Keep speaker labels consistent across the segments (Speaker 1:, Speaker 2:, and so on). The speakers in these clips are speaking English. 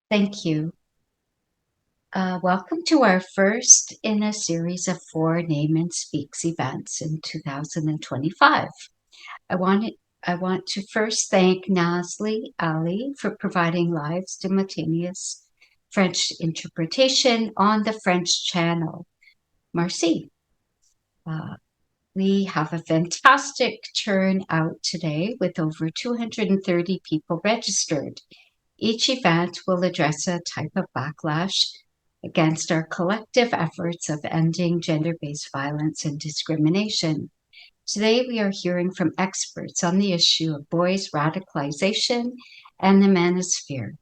Speaker 1: Thank you. Welcome to our first in a series of 4 NAMEN Speaks events in 2025. I want to first thank Nasli Ali for providing live simultaneous French interpretation on the French channel. Merci. We have a fantastic turnout today with over 230 people registered. Each event will address a type of backlash against our collective efforts of ending gender-based violence and discrimination. Today, we are hearing from experts on the issue of boys' radicalization and the Manosphere.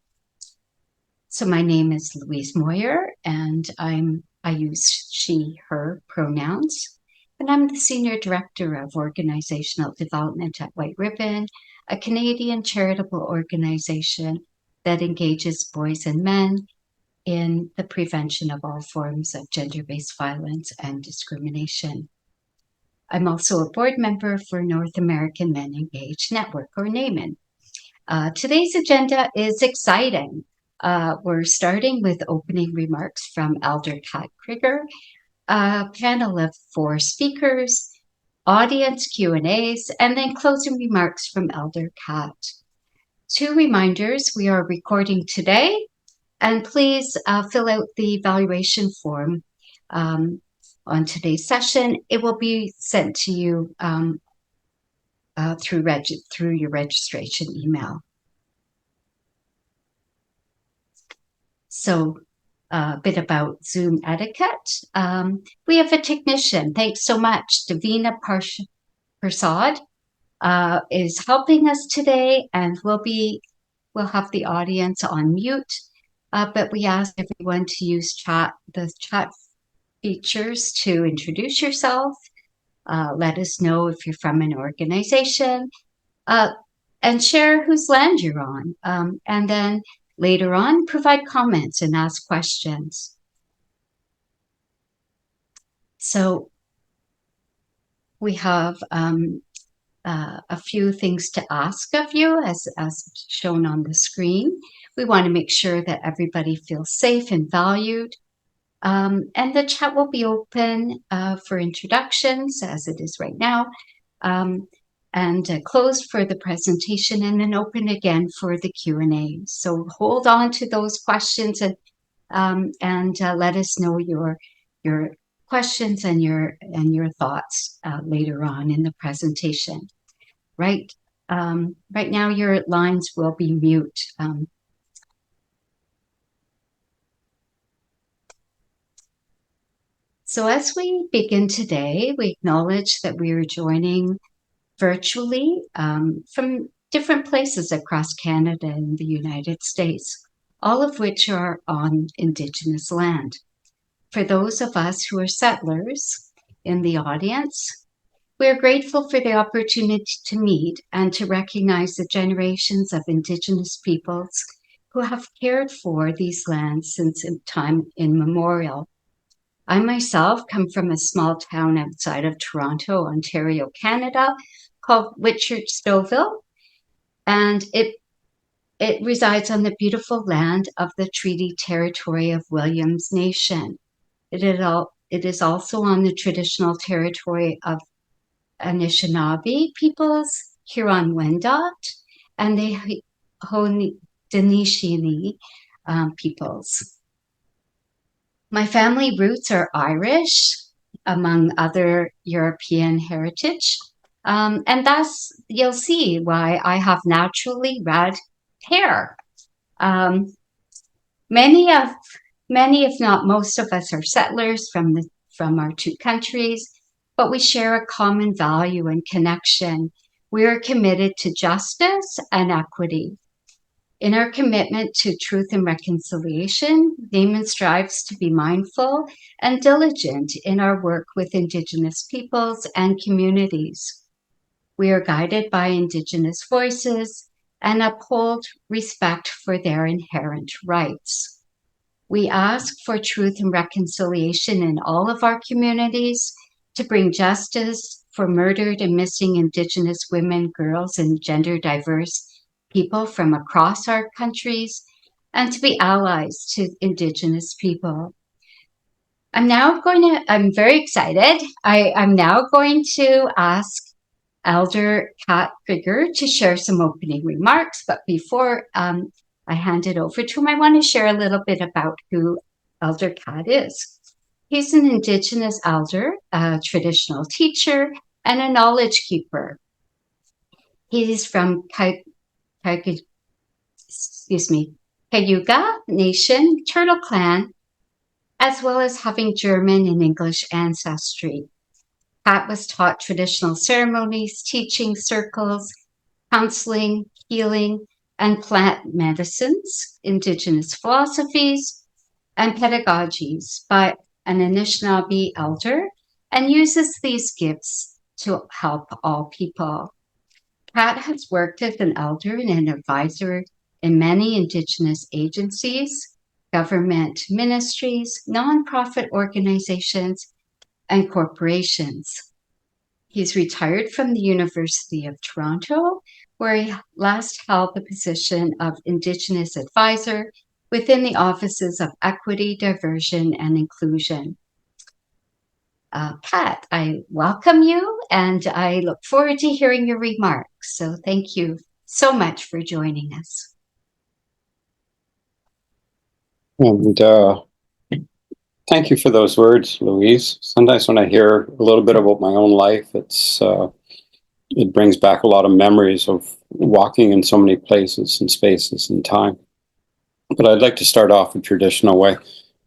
Speaker 1: So my name is Louise Moyer, and I use she, her pronouns, and I'm the Senior Director of Organizational Development at White Ribbon, a Canadian charitable organization that engages boys and men in the prevention of all forms of gender-based violence and discrimination. I'm also a board member for North American Men Engaged Network, or NAMEN. Today's agenda is exciting. We're starting with opening remarks from Elder Cat Criger, a panel of 4 speakers, audience Q&As, and then closing remarks from Elder Cat. 2 reminders: we are recording today, and please fill out the evaluation form on today's session. It will be sent to you through your registration email. So a bit about Zoom etiquette. We have a technician. Thanks so much. Davina Persad is helping us today, and we'll have the audience on mute. But we ask everyone to use the chat features to introduce yourself. Let us know if you're from an organization, and share whose land you're on. And then later on, provide comments and ask questions. So we have a few things to ask of you, as shown on the screen. We want to make sure that everybody feels safe and valued. And the chat will be open for introductions, as it is right now, and closed for the presentation, and then open again for the Q&A. So hold on to those questions and let us know your questions and your thoughts later on in the presentation. Right now, your lines will be mute. So as we begin today, we acknowledge that we are joining virtually from different places across Canada and the United States, all of which are on Indigenous land. For those of us who are settlers in the audience, we are grateful for the opportunity to meet and to recognize the generations of Indigenous peoples who have cared for these lands since time immemorial. I myself come from a small town outside of Toronto, Ontario, Canada, called Whitchurch-Stouffville, and it resides on the beautiful land of the Treaty Territory of Williams Nation. It is also on the traditional territory of Anishinaabe peoples, Huron-Wendat, and the Haudenosaunee peoples. My family roots are Irish, among other European heritage, and thus you'll see why I have naturally red hair. Many, if not most of us, are settlers from our 2 countries, but we share a common value and connection. We are committed to justice and equity. In our commitment to truth and reconciliation, NAMEN strives to be mindful and diligent in our work with Indigenous peoples and communities. We are guided by Indigenous voices and uphold respect for their inherent rights. We ask for truth and reconciliation in all of our communities, to bring justice for murdered and missing Indigenous women, girls, and gender diverse people from across our countries, and to be allies to Indigenous people. I'm very excited. I'm now going to ask Elder Cat Criger to share some opening remarks. But before I hand it over to him, I want to share a little bit about who Elder Cat is. He's an Indigenous elder, a traditional teacher, and a knowledge keeper. He's from Cayuga Nation, Turtle Clan, as well as having German and English ancestry. Cat was taught traditional ceremonies, teaching circles, counseling, healing, and plant medicines, Indigenous philosophies, and pedagogies by an Anishinaabe elder, and uses these gifts to help all people. Cat has worked as an elder and an advisor in many Indigenous agencies, government ministries, nonprofit organizations, and corporations. He's retired from the University of Toronto, where he last held the position of Indigenous advisor within the offices of Equity, Diversion, and Inclusion. Cat, I welcome you, and I look forward to hearing your remarks. So thank you so much for joining us.
Speaker 2: And thank you for those words, Louise. Sometimes when I hear a little bit about my own life, it brings back a lot of memories of walking in so many places and spaces and time. But I'd like to start off a traditional way.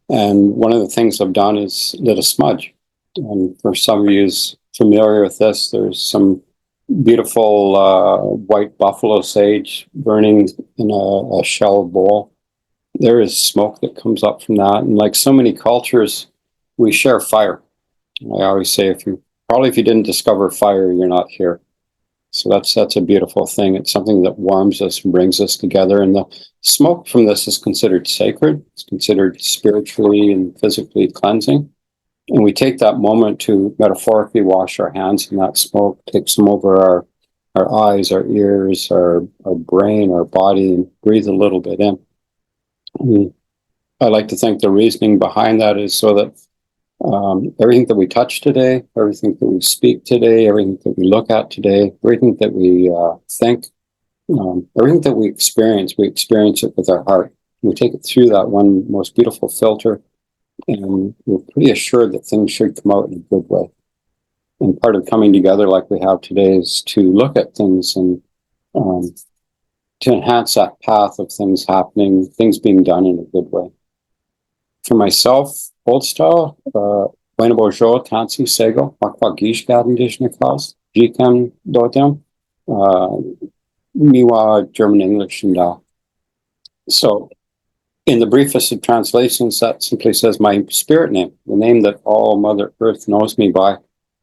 Speaker 2: And one of the things I've done is lit a smudge. And for some of you familiar with this, there's some beautiful white buffalo sage burning in a shell bowl. There is smoke that comes up from that. And like so many cultures, we share fire. I always say, if you didn't discover fire, you're not here. So that's a beautiful thing. It's something that warms us and brings us together. And the smoke from this is considered sacred. It's considered spiritually and physically cleansing. And we take that moment to metaphorically wash our hands in that smoke, takes them over our eyes, our ears, our brain, our body, and breathe a little bit in. I like to think the reasoning behind that is so that everything that we touch today, everything that we speak today, everything that we look at today, everything that we think, everything that we experience it with our heart. We take it through that one most beautiful filter, and we're pretty assured that things should come out in a good way. And part of coming together like we have today is to look at things and to enhance that path of things happening, things being done in a good way. For myself, old style, Buena Bojo, Tansi, Sego, Makwa Gish Indigenous class, Jikan Dotem, Miwa, German, English, and So, in the briefest of translations, that simply says my spirit name, the name that all Mother Earth knows me by,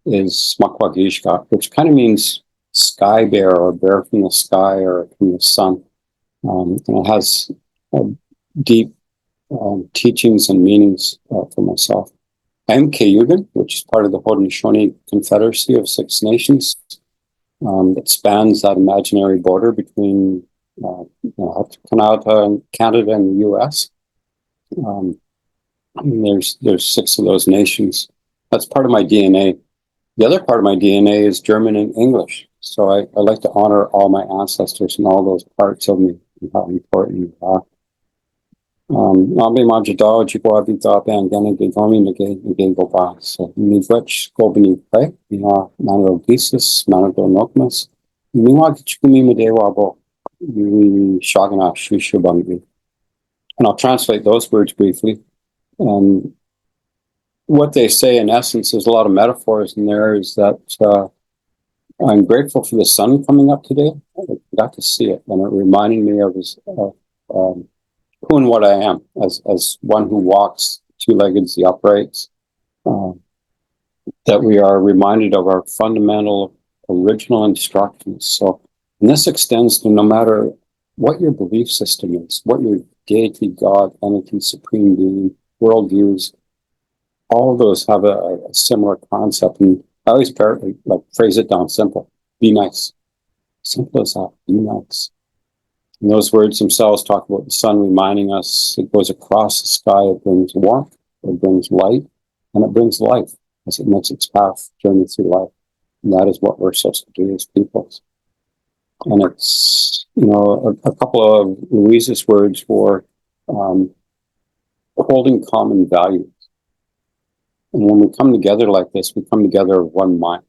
Speaker 2: is Makwa Gishka, which kind of means sky bear or bear from the sky or from the sun. And it has deep teachings and meanings for myself. I am Cayugan, which is part of the Haudenosaunee Confederacy of Six Nations that spans that imaginary border between Canada and the U.S. There's six of those nations. That's part of my DNA. The other part of my DNA is German and English. So I like to honor all my ancestors and all those parts of me and how important they are. Nabe Majidao, Jigwabi Dabe, and Genegigomi Nagego. So, Migrich, Gobini Pre, Manado Gisis, Manado Nokmas, Miwagchumi Medewabo, Shagana Shishubangi. And I'll translate those words briefly. What they say in essence, there's a lot of metaphors in there, is that I'm grateful for the sun coming up today. I got to see it, and it reminded me of who and what I am as one who walks two-legged, the uprights. That we are reminded of our fundamental original instructions. So, and this extends to no matter what your belief system is, what your deity, God, entity, supreme being, worldviews, all of those have a similar concept. And I always phrase it down simple. Be nice. Simple as that. Be nice. And those words themselves talk about the sun reminding us it goes across the sky, it brings warmth, it brings light, and it brings life as it makes its path journey through life. And that is what we're supposed to do as people. And it's, a couple of Louise's words for holding common values. And when we come together like this, we come together of one mind.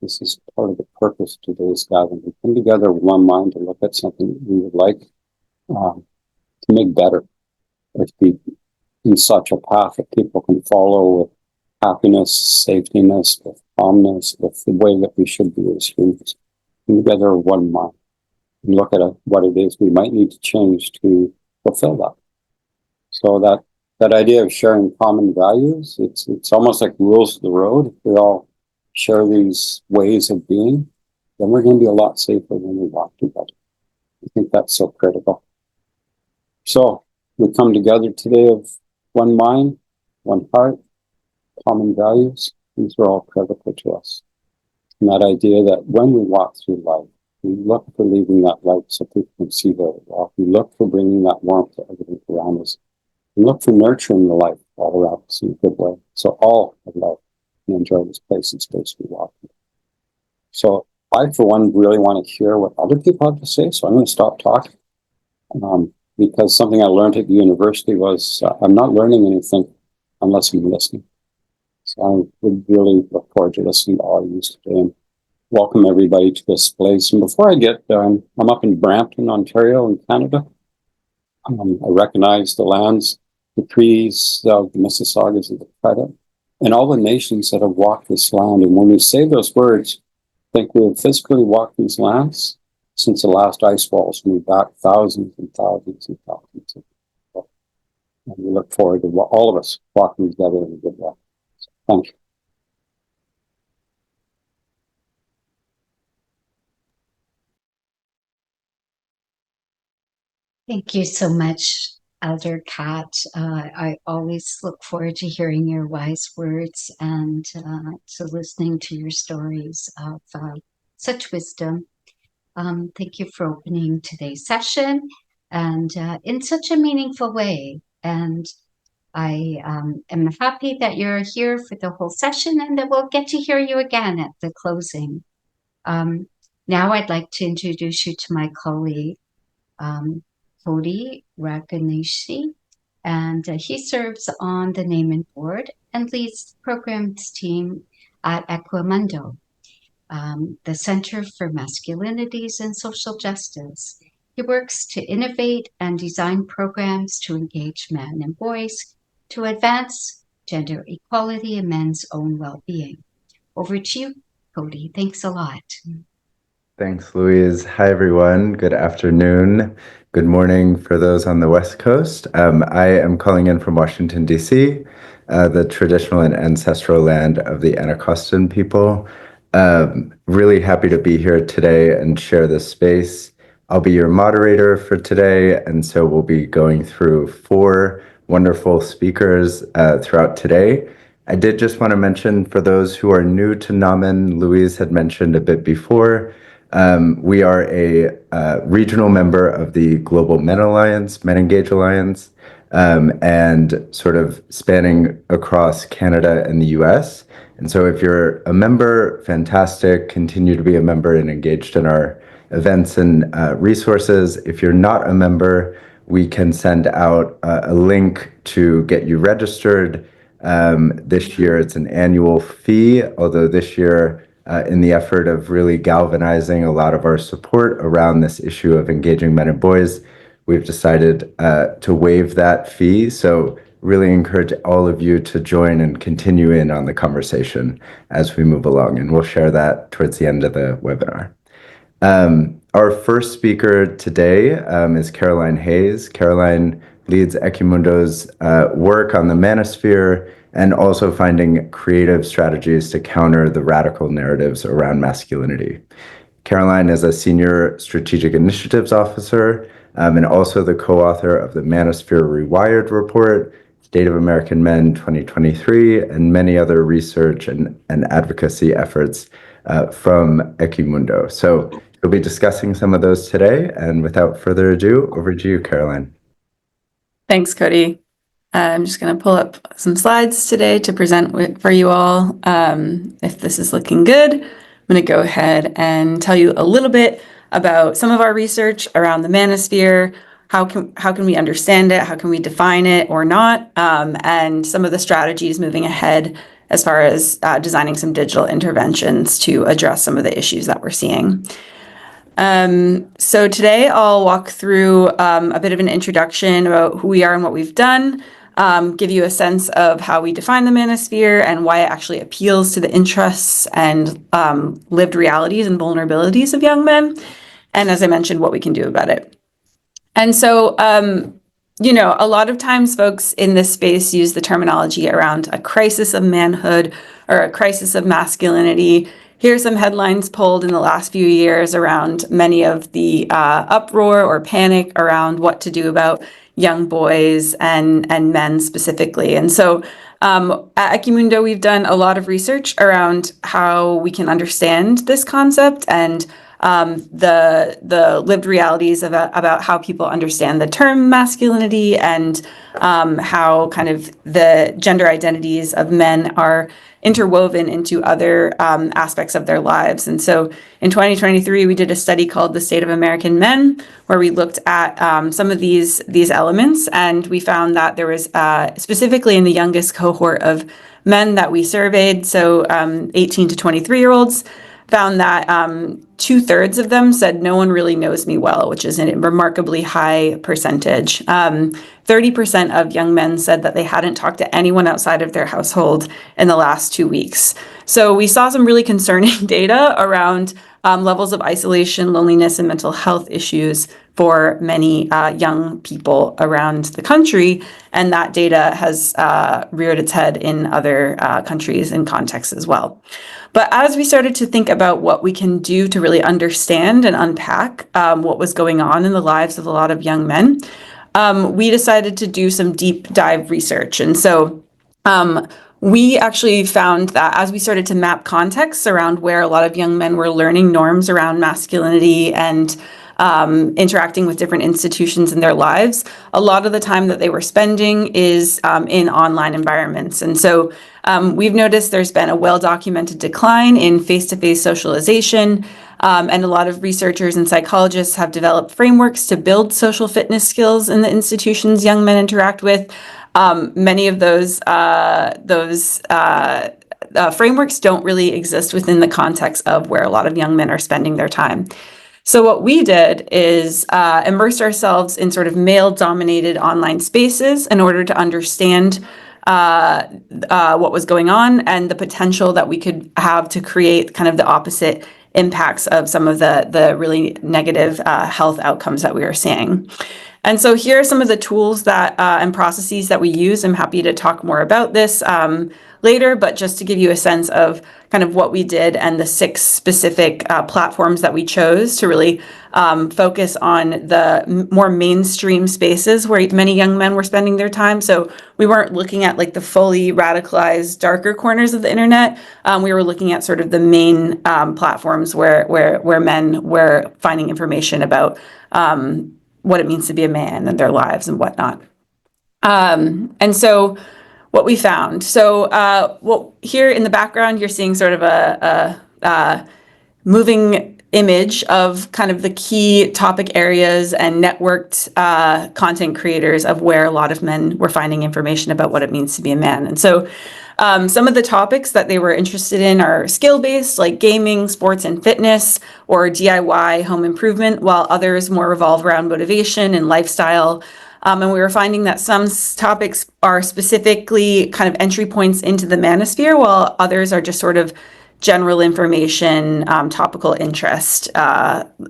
Speaker 2: This is part of the purpose of today's gathering. We come together with one mind to look at something that we would like to make better, or to be in such a path that people can follow with happiness, safetyness, with calmness, with the way that we should be as humans. Come together with one mind and look at what it is we might need to change to fulfill that. So that idea of sharing common values, it's almost like rules of the road. If we all share these ways of being, then we're going to be a lot safer when we walk together. I think that's so critical. So we come together today of one mind, one heart, common values. These are all critical to us. And that idea that when we walk through life, we look for leaving that light so people can see where we walk. We look for bringing that warmth to everything around us. We look for nurturing the life all around us in a good way. So all of life can enjoy this place and space we walk in. So I, for one, really want to hear what other people have to say. So I'm going to stop talking. Because something I learned at the university was I'm not learning anything unless I'm listening. So I would really look forward to listening to all of you today and welcome everybody to this place. And before I get there, I'm up in Brampton, Ontario in Canada. I recognize the lands, the trees, the Mississaugas of the credit, and all the nations that have walked this land. And when we say those words, I think we have physically walked these lands since the last ice walls moved back thousands and thousands and thousands of people. And we look forward to all of us walking together in a good way. So, thank you.
Speaker 1: Thank you so much, Elder Cat. I always look forward to hearing your wise words and to listening to your stories of such wisdom. Thank you for opening today's session and in such a meaningful way. And I am happy that you're here for the whole session and that we'll get to hear you again at the closing. Now I'd like to introduce you to my colleague, Cody Ragonese, and he serves on the NAMEN board and leads the programs team at Equimundo, the Center for Masculinities and Social Justice. He works to innovate and design programs to engage men and boys to advance gender equality and men's own well-being. Over to you, Cody. Thanks a lot.
Speaker 3: Thanks, Louise. Hi, everyone. Good afternoon. Good morning for those on the West Coast. I am calling in from Washington, D.C., the traditional and ancestral land of the Anacostan people. Really happy to be here today and share this space. I'll be your moderator for today, and so we'll be going through 4 wonderful speakers throughout today. I did just want to mention, for those who are new to NAMEN, Louise had mentioned a bit before, we are a regional member of the Global Men Alliance, Men Engage Alliance, and sort of spanning across Canada and the US. And so if you're a member, fantastic, continue to be a member and engaged in our events and resources. If you're not a member, we can send out a link to get you registered. This year it's an annual fee, although this year, in the effort of really galvanizing a lot of our support around this issue of engaging men and boys, we've decided to waive that fee. So really encourage all of you to join and continue in on the conversation as we move along. And we'll share that towards the end of the webinar. Our first speaker today is Caroline Hayes. Caroline leads Equimundo's work on the Manosphere and also finding creative strategies to counter the radical narratives around masculinity. Caroline is a senior strategic initiatives officer and also the co-author of the Manosphere Rewired report, State of American Men 2023, and many other research and advocacy efforts from Equimundo. So We'll be discussing some of those today, and without further ado, over to you, Caroline.
Speaker 4: Thanks, Cody. I'm just going to pull up some slides today to present for you all. If this is looking good, I'm going to go ahead and tell you a little bit about some of our research around the manosphere. How can we understand it? How can we define it or not? And some of the strategies moving ahead as far as designing some digital interventions to address some of the issues that we're seeing. So today I'll walk through a bit of an introduction about who we are and what we've done, give you a sense of how we define the manosphere and why it actually appeals to the interests and lived realities and vulnerabilities of young men. And as I mentioned, what we can do about it. And so, a lot of times folks in this space use the terminology around a crisis of manhood or a crisis of masculinity. Here's some headlines pulled in the last few years around many of the uproar or panic around what to do about young boys and men specifically. And so at Equimundo, we've done a lot of research around how we can understand this concept and the lived realities about how people understand the term masculinity and how kind of the gender identities of men are interwoven into other aspects of their lives. And so in 2023, we did a study called The State of American Men, where we looked at some of these elements, and we found that there was specifically in the youngest cohort of men that we surveyed, so 18 to 23-year-olds, found that 2/3 of them said no one really knows me well, which is a remarkably high percentage. 30% of young men said that they hadn't talked to anyone outside of their household in the last 2 weeks. So we saw some really concerning data around levels of isolation, loneliness, and mental health issues for many young people around the country. And that data has reared its head in other countries and contexts as well. But as we started to think about what we can do to really understand and unpack what was going on in the lives of a lot of young men, we decided to do some deep dive research. And so we actually found that as we started to map contexts around where a lot of young men were learning norms around masculinity and interacting with different institutions in their lives, a lot of the time that they were spending is in online environments. And so we've noticed there's been a well-documented decline in face-to-face socialization, and a lot of researchers and psychologists have developed frameworks to build social fitness skills in the institutions young men interact with. Many of those frameworks don't really exist within the context of where a lot of young men are spending their time. So what we did is immerse ourselves in sort of male-dominated online spaces in order to understand what was going on and the potential that we could have to create kind of the opposite impacts of some of the really negative health outcomes that we were seeing. And so here are some of the tools that and processes that we use. I'm happy to talk more about this later, but just to give you a sense of kind of what we did and the 6 specific platforms that we chose to really focus on the more mainstream spaces where many young men were spending their time. So we weren't looking at like the fully radicalized darker corners of the internet. We were looking at sort of the main platforms where men were finding information about what it means to be a man and their lives and whatnot. And so what we found. So here in the background, you're seeing sort of a moving image of kind of the key topic areas and networked content creators of where a lot of men were finding information about what it means to be a man. And so some of the topics that they were interested in are skill-based, like gaming, sports and fitness, or DIY home improvement, while others more revolve around motivation and lifestyle. And we were finding that some topics are specifically kind of entry points into the manosphere, while others are just sort of general information, topical interest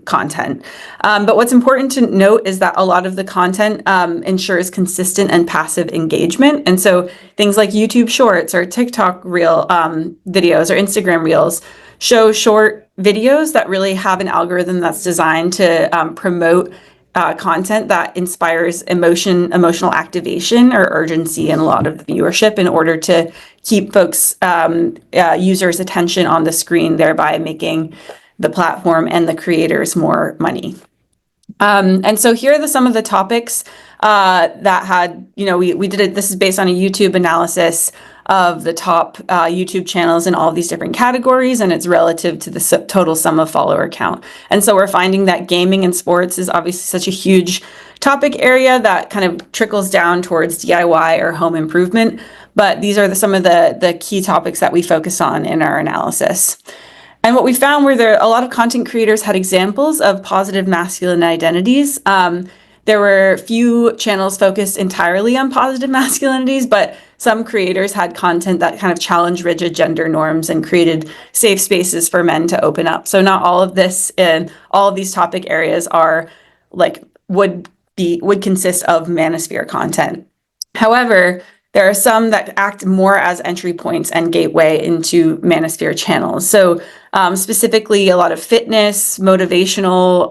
Speaker 4: content. But what's important to note is that a lot of the content ensures consistent and passive engagement. And so things like YouTube Shorts or TikTok Reel videos or Instagram Reels show short videos that really have an algorithm that's designed to promote content that inspires emotional activation or urgency in a lot of the viewership in order to keep folks, users' attention on the screen, thereby making the platform and the creators more money. And so here are some of the topics that had, we did it. This is based on a YouTube analysis of the top YouTube channels in all of these different categories, and it's relative to the total sum of follower count. And so we're finding that gaming and sports is obviously such a huge topic area that kind of trickles down towards DIY or home improvement. But these are some of the key topics that we focus on in our analysis. And what we found were a lot of content creators had examples of positive masculine identities. There were few channels focused entirely on positive masculinities, but some creators had content that kind of challenged rigid gender norms and created safe spaces for men to open up. So not all of this and all of these topic areas are would consist of Manosphere content. However, there are some that act more as entry points and gateway into Manosphere channels. So specifically, a lot of fitness, motivational,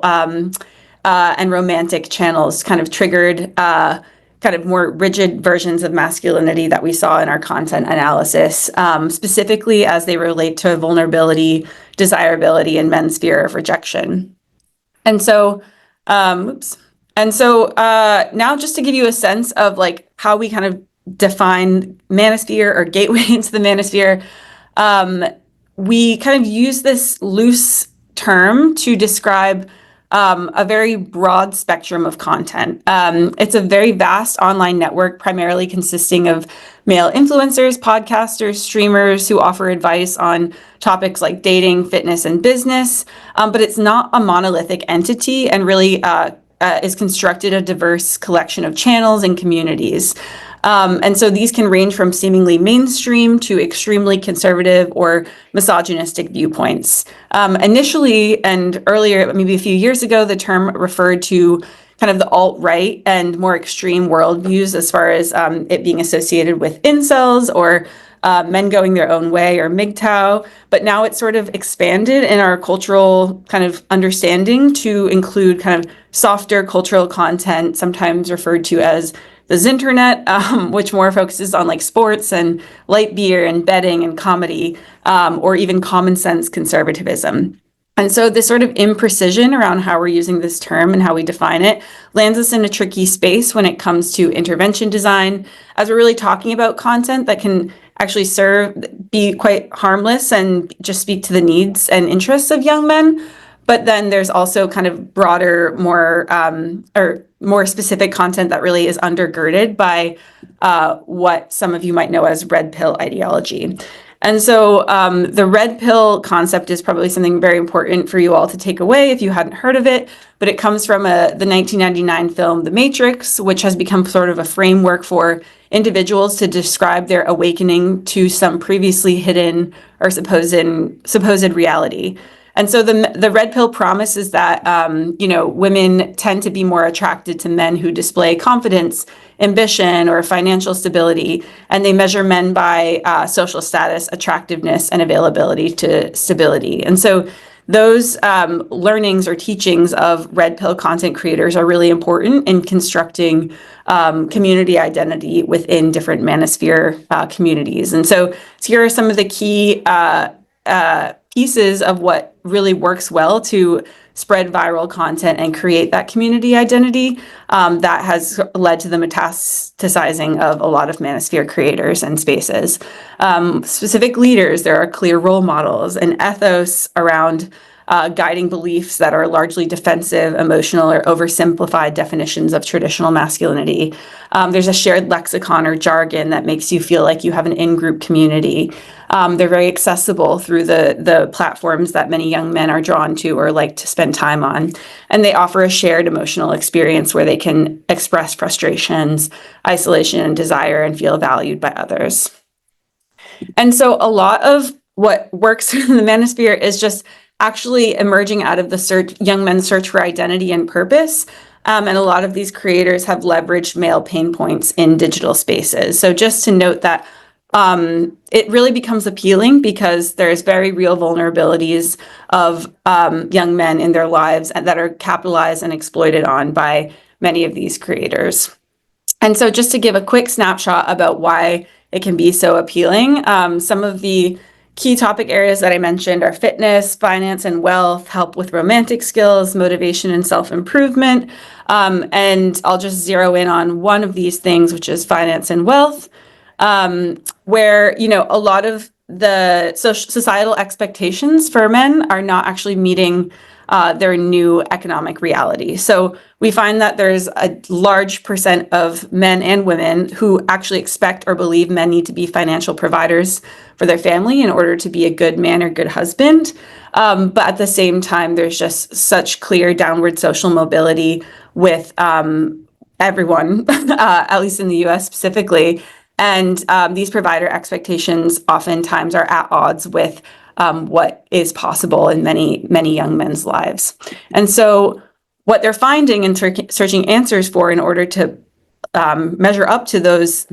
Speaker 4: and romantic channels kind of triggered kind of more rigid versions of masculinity that we saw in our content analysis, specifically as they relate to vulnerability, desirability, and men's fear of rejection. And so, now just to give you a sense of how we kind of define Manosphere or gateway into the Manosphere, we kind of use this loose term to describe a very broad spectrum of content. It's a very vast online network, primarily consisting of male influencers, podcasters, streamers who offer advice on topics like dating, fitness, and business. But it's not a monolithic entity and really is constructed a diverse collection of channels and communities. And so these can range from seemingly mainstream to extremely conservative or misogynistic viewpoints. Initially and earlier, maybe a few years ago, the term referred to kind of the alt-right and more extreme worldviews as far as it being associated with incels or men going their own way or MGTOW. But now it's sort of expanded in our cultural kind of understanding to include kind of softer cultural content, sometimes referred to as the Zinternet, which more focuses on sports and light beer and betting and comedy, or even common sense conservatism. And so this sort of imprecision around how we're using this term and how we define it lands us in a tricky space when it comes to intervention design, as we're really talking about content that can actually be quite harmless and just speak to the needs and interests of young men. But then there's also kind of broader, more specific content that really is undergirded by what some of you might know as red pill ideology. And so the red pill concept is probably something very important for you all to take away if you hadn't heard of it, but it comes from the 1999 film The Matrix, which has become sort of a framework for individuals to describe their awakening to some previously hidden or supposed reality. And so the red pill promise is that, women tend to be more attracted to men who display confidence, ambition, or financial stability, and they measure men by social status, attractiveness, and availability to stability. And so those learnings or teachings of red pill content creators are really important in constructing community identity within different Manosphere communities. And so here are some of the key pieces of what really works well to spread viral content and create that community identity that has led to the metastasizing of a lot of Manosphere creators and spaces. Specific leaders, there are clear role models, an ethos around guiding beliefs that are largely defensive, emotional, or oversimplified definitions of traditional masculinity. There's a shared lexicon or jargon that makes you feel like you have an in-group community. They're very accessible through the platforms that many young men are drawn to or like to spend time on. And they offer a shared emotional experience where they can express frustrations, isolation, and desire and feel valued by others. And so a lot of what works in the Manosphere is just actually emerging out of the young men's search for identity and purpose. And a lot of these creators have leveraged male pain points in digital spaces. So just to note that it really becomes appealing because there's very real vulnerabilities of young men in their lives that are capitalized and exploited on by many of these creators. And so just to give a quick snapshot about why it can be so appealing, some of the key topic areas that I mentioned are fitness, finance and wealth, help with romantic skills, motivation and self-improvement. And I'll just zero in on one of these things, which is finance and wealth, where, you know, a lot of the societal expectations for men are not actually meeting their new economic reality. So we find that there's a large percent of men and women who actually expect or believe men need to be financial providers for their family in order to be a good man or good husband. But at the same time, there's just such clear downward social mobility with everyone, at least in the US specifically. And these provider expectations oftentimes are at odds with what is possible in many, many young men's lives. And so what they're finding and searching answers for in order to measure up to those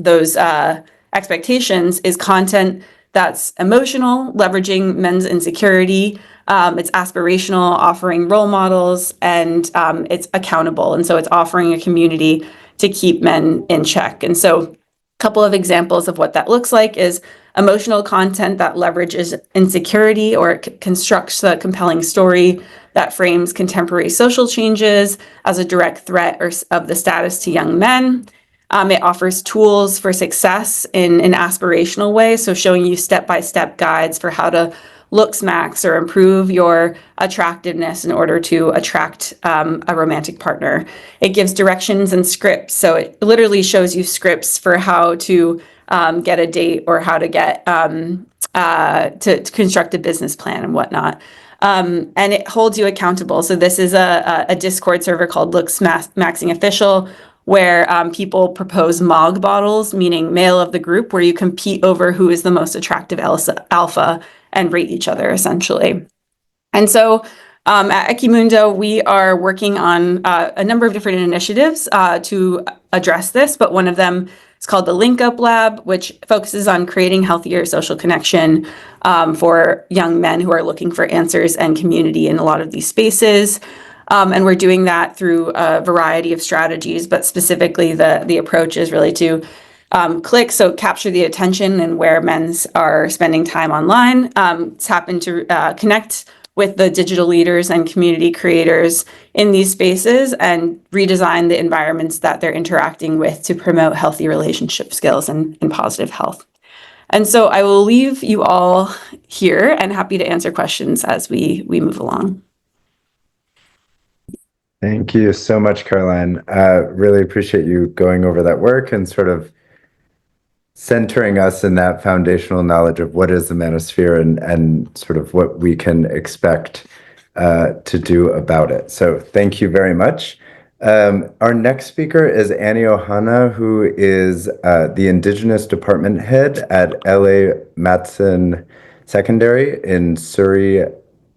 Speaker 4: expectations is content that's emotional, leveraging men's insecurity. It's aspirational, offering role models, and it's accountable. And so it's offering a community to keep men in check. And so couple of examples of what that looks like is emotional content that leverages insecurity or constructs a compelling story that frames contemporary social changes as a direct threat of the status to young men. It offers tools for success in an aspirational way, so showing you step-by-step guides for how to look smacks or improve your attractiveness in order to attract a romantic partner. It gives directions and scripts. So it literally shows you scripts for how to get a date or how to get to construct a business plan and whatnot. And it holds you accountable. So this is a Discord server called Looks Maxing Official, where people propose MOG bottles, meaning male of the group, where you compete over who is the most attractive alpha and rate each other, essentially. And so at Equimundo, we are working on a number of different initiatives to address this, but one of them is called the Link Up Lab, which focuses on creating healthier social connection for young men who are looking for answers and community in a lot of these spaces. And we're doing that through a variety of strategies, but specifically the approach is really to so capture the attention and where men's are spending time online, tap into connect with the digital leaders and community creators in these spaces and redesign the environments that they're interacting with to promote healthy relationship skills and positive health. And so I will leave you all here and happy to answer questions as we move along.
Speaker 3: Thank you so much, Caroline. Really appreciate you going over that work and sort of centering us in that foundational knowledge of what is the Manosphere and sort of what we can expect to do about it. So thank you very much. Our next speaker is Annie Ohana, who is the Indigenous Department Head at LA Matheson Secondary in Surrey,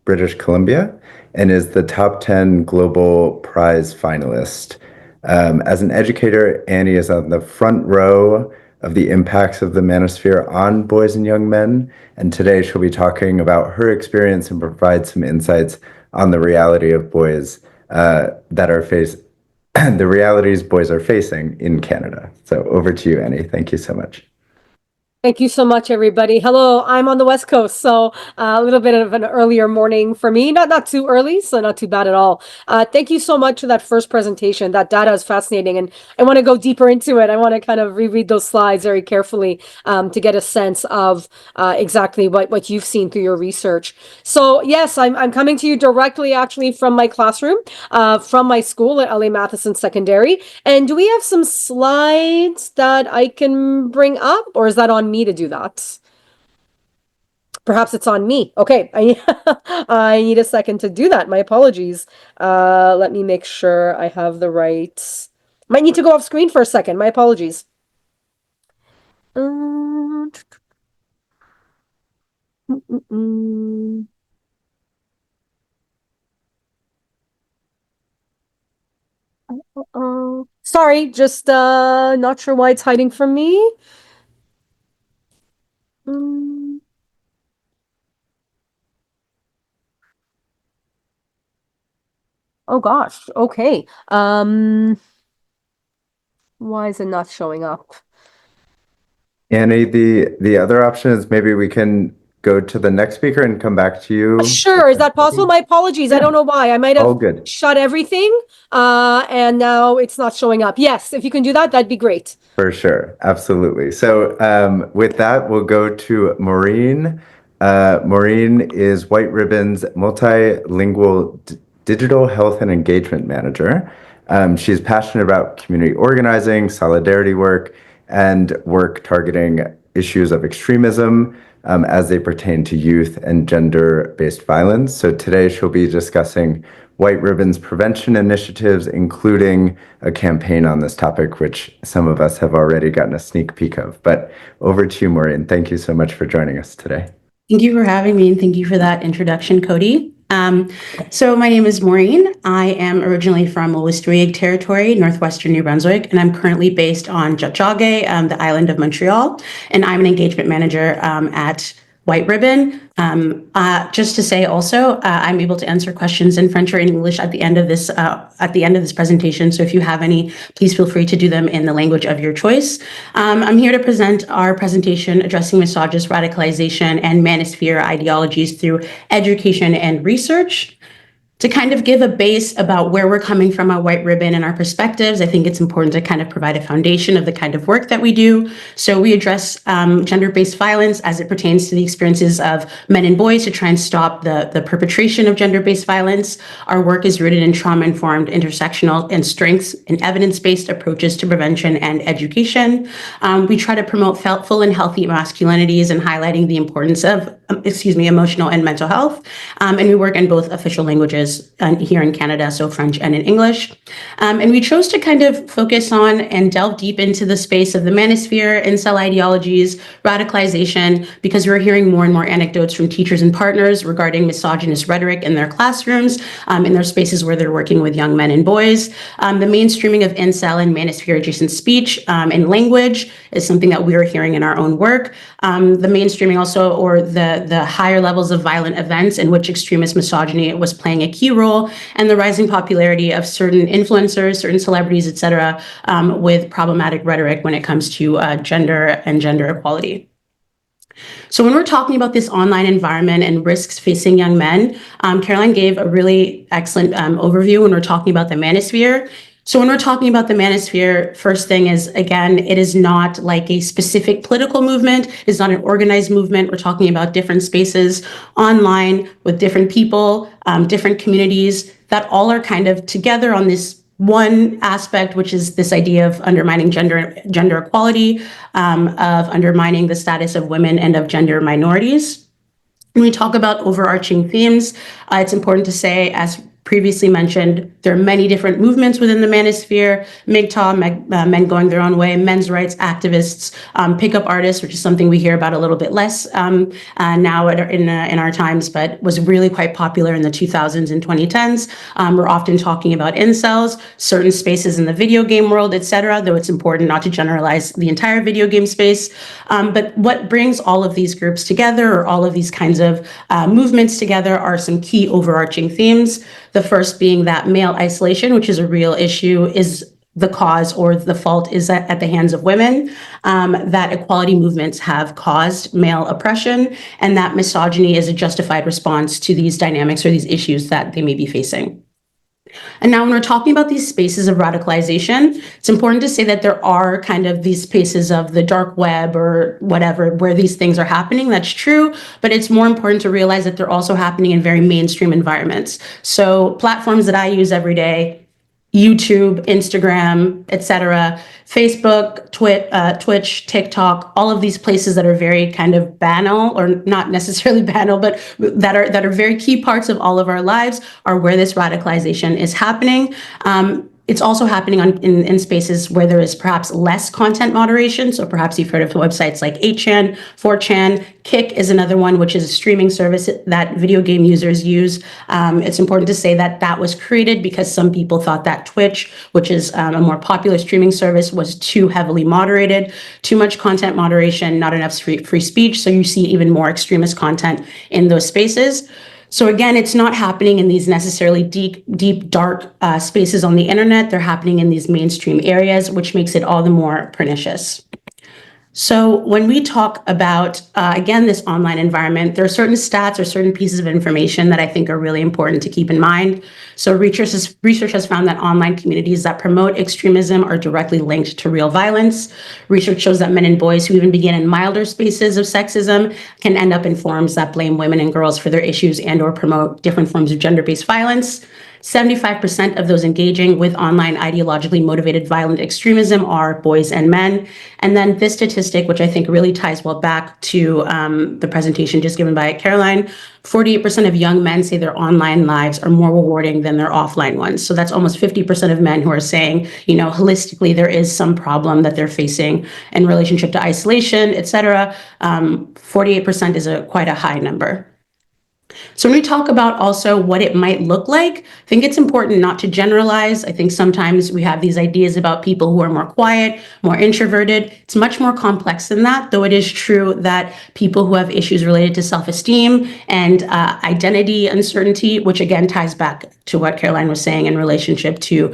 Speaker 3: British Columbia, and is the top 10 Global Prize finalist. As an educator, Annie is on the front row of the impacts of the Manosphere on boys and young men, and today she'll be talking about her experience and provide some insights on the reality of boys the realities boys are facing in Canada. So over to you, Annie. Thank you so much.
Speaker 5: Thank you so much, everybody. Hello, I'm on the West Coast, so a little bit of an earlier morning for me. Not too early, so not too bad at all. Thank you so much for that first presentation. That data is fascinating, and I want to go deeper into it. I want to kind of reread those slides very carefully to get a sense of exactly what you've seen through your research. So yes, I'm coming to you directly, actually, from my classroom, from my school at LA Matheson Secondary. And do we have some slides that I can bring up, or is that on me to do that? Perhaps it's on me. Okay, I need a second to do that. My apologies. Let me make sure I have the right. Might need to go off screen for a second. My apologies. Sorry, just not sure why it's hiding from me. Oh gosh. Okay. Why is it not showing up?
Speaker 3: Annie, the other option is maybe we can go to the next speaker and come back to you?
Speaker 5: Sure. Is that possible? My apologies. I don't know why. I might
Speaker 3: All
Speaker 5: have
Speaker 3: good.
Speaker 5: shut everything, and now it's not showing up. Yes, if you can do that, that'd be great.
Speaker 3: For sure. Absolutely. So with that, we'll go to Maureen. Maureen is White Ribbon's multilingual digital health and engagement manager. She's passionate about community organizing, solidarity work, and work targeting issues of extremism as they pertain to youth and gender-based violence. So today she'll be discussing White Ribbon's prevention initiatives, including a campaign on this topic, which some of us have already gotten a sneak peek of. But over to you, Maureen. Thank you so much for joining us today.
Speaker 6: Thank you for having me, and thank you for that introduction, Cody. So my name is Maureen. I am originally from Louise territory, northwestern New Brunswick, and I'm currently based on Tiohtià:ke, the island of Montreal, and I'm an engagement manager at White Ribbon. Just to say also, I'm able to answer questions in French or in English at the end of this presentation. So if you have any, please feel free to do them in the language of your choice. I'm here to present our presentation addressing misogynist radicalization and manosphere ideologies through education and research. To kind of give a base about where we're coming from at White Ribbon and our perspectives, I think it's important to kind of provide a foundation of the kind of work that we do. So we address gender-based violence as it pertains to the experiences of men and boys to try and stop the perpetration of gender-based violence. Our work is rooted in trauma-informed, intersectional, and strengths and evidence-based approaches to prevention and education. We try to promote full and healthy masculinities and highlighting the importance of, emotional and mental health. And we work in both official languages here in Canada, so French and in English. And we chose to kind of focus on and delve deep into the space of the manosphere, incel ideologies, radicalization, because we're hearing more and more anecdotes from teachers and partners regarding misogynist rhetoric in their classrooms, in their spaces where they're working with young men and boys. The mainstreaming of incel and manosphere adjacent speech and language is something that we are hearing in our own work. The mainstreaming also, or the higher levels of violent events in which extremist misogyny was playing a key role, and the rising popularity of certain influencers, certain celebrities, etc., with problematic rhetoric when it comes to gender and gender equality. So when we're talking about this online environment and risks facing young men, Caroline gave a really excellent overview when we're talking about the manosphere. So when we're talking about the manosphere, first thing is, again, it is not like a specific political movement. It's not an organized movement. We're talking about different spaces online with different people, different communities that all are kind of together on this one aspect, which is this idea of undermining gender equality, of undermining the status of women and of gender minorities. When we talk about overarching themes, it's important to say, as previously mentioned, there are many different movements within the manosphere: MGTOW, men going their own way, men's rights activists, pickup artists, which is something we hear about a little bit less now in our times, but was really quite popular in the 2000s and 2010s. We're often talking about incels, certain spaces in the video game world, etc., though it's important not to generalize the entire video game space. But what brings all of these groups together, or all of these kinds of movements together, are some key overarching themes. The first being that male isolation, which is a real issue, is the cause, or the fault is at the hands of women, that equality movements have caused male oppression, and that misogyny is a justified response to these dynamics or these issues that they may be facing. And now when we're talking about these spaces of radicalization, it's important to say that there are kind of these spaces of the dark web or whatever where these things are happening. That's true, but it's more important to realize that they're also happening in very mainstream environments. So platforms that I use every day, YouTube, Instagram, etc., Facebook, Twitch, TikTok, all of these places that are very kind of banal, or not necessarily banal, but that are very key parts of all of our lives, are where this radicalization is happening. It's also happening in spaces where there is perhaps less content moderation. So perhaps you've heard of websites like 8chan, 4chan. Kick is another one, which is a streaming service that video game users use. It's important to say that that was created because some people thought that Twitch, which is a more popular streaming service, was too heavily moderated, too much content moderation, not enough free speech. So you see even more extremist content in those spaces. So again, it's not happening in these necessarily deep, dark spaces on the internet. They're happening in these mainstream areas, which makes it all the more pernicious. So when we talk about, again, this online environment, there are certain stats or certain pieces of information that I think are really important to keep in mind. So research has found that online communities that promote extremism are directly linked to real violence. Research shows that men and boys who even begin in milder spaces of sexism can end up in forums that blame women and girls for their issues and or promote different forms of gender-based violence. 75% of those engaging with online ideologically motivated violent extremism are boys and men. And then this statistic, which I think really ties well back to the presentation just given by Caroline, 48% of young men say their online lives are more rewarding than their offline ones. So that's almost 50% of men who are saying, you know, holistically, there is some problem that they're facing in relationship to isolation, et cetera. 48% is quite a high number. So when we talk about also what it might look like, I think it's important not to generalize. I think sometimes we have these ideas about people who are more quiet, more introverted. It's much more complex than that, though it is true that people who have issues related to self-esteem and identity uncertainty, which again ties back to what Caroline was saying in relationship to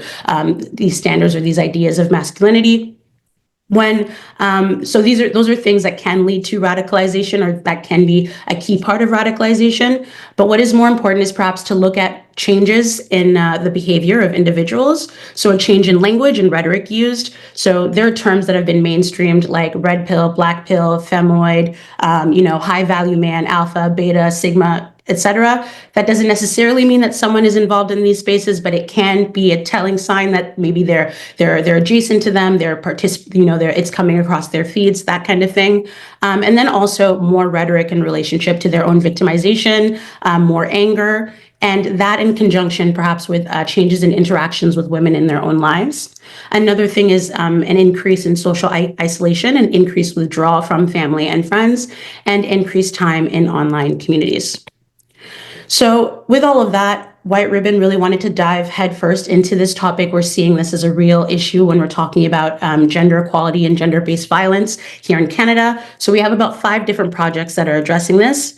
Speaker 6: these standards or these ideas of masculinity. So those are things that can lead to radicalization, or that can be a key part of radicalization. But what is more important is perhaps to look at changes in the behavior of individuals. So a change in language and rhetoric used. So there are terms that have been mainstreamed like red pill, black pill, femoid, high value man, alpha, beta, sigma, etc. That doesn't necessarily mean that someone is involved in these spaces, but it can be a telling sign that maybe they're adjacent to them, it's coming across their feeds, that kind of thing. And then also more rhetoric in relationship to their own victimization, more anger, and that in conjunction perhaps with changes in interactions with women in their own lives. Another thing is an increase in social isolation and increased withdrawal from family and friends, and increased time in online communities. So with all of that, White Ribbon really wanted to dive headfirst into this topic. We're seeing this as a real issue when we're talking about gender equality and gender-based violence here in Canada. So we have about 5 different projects that are addressing this.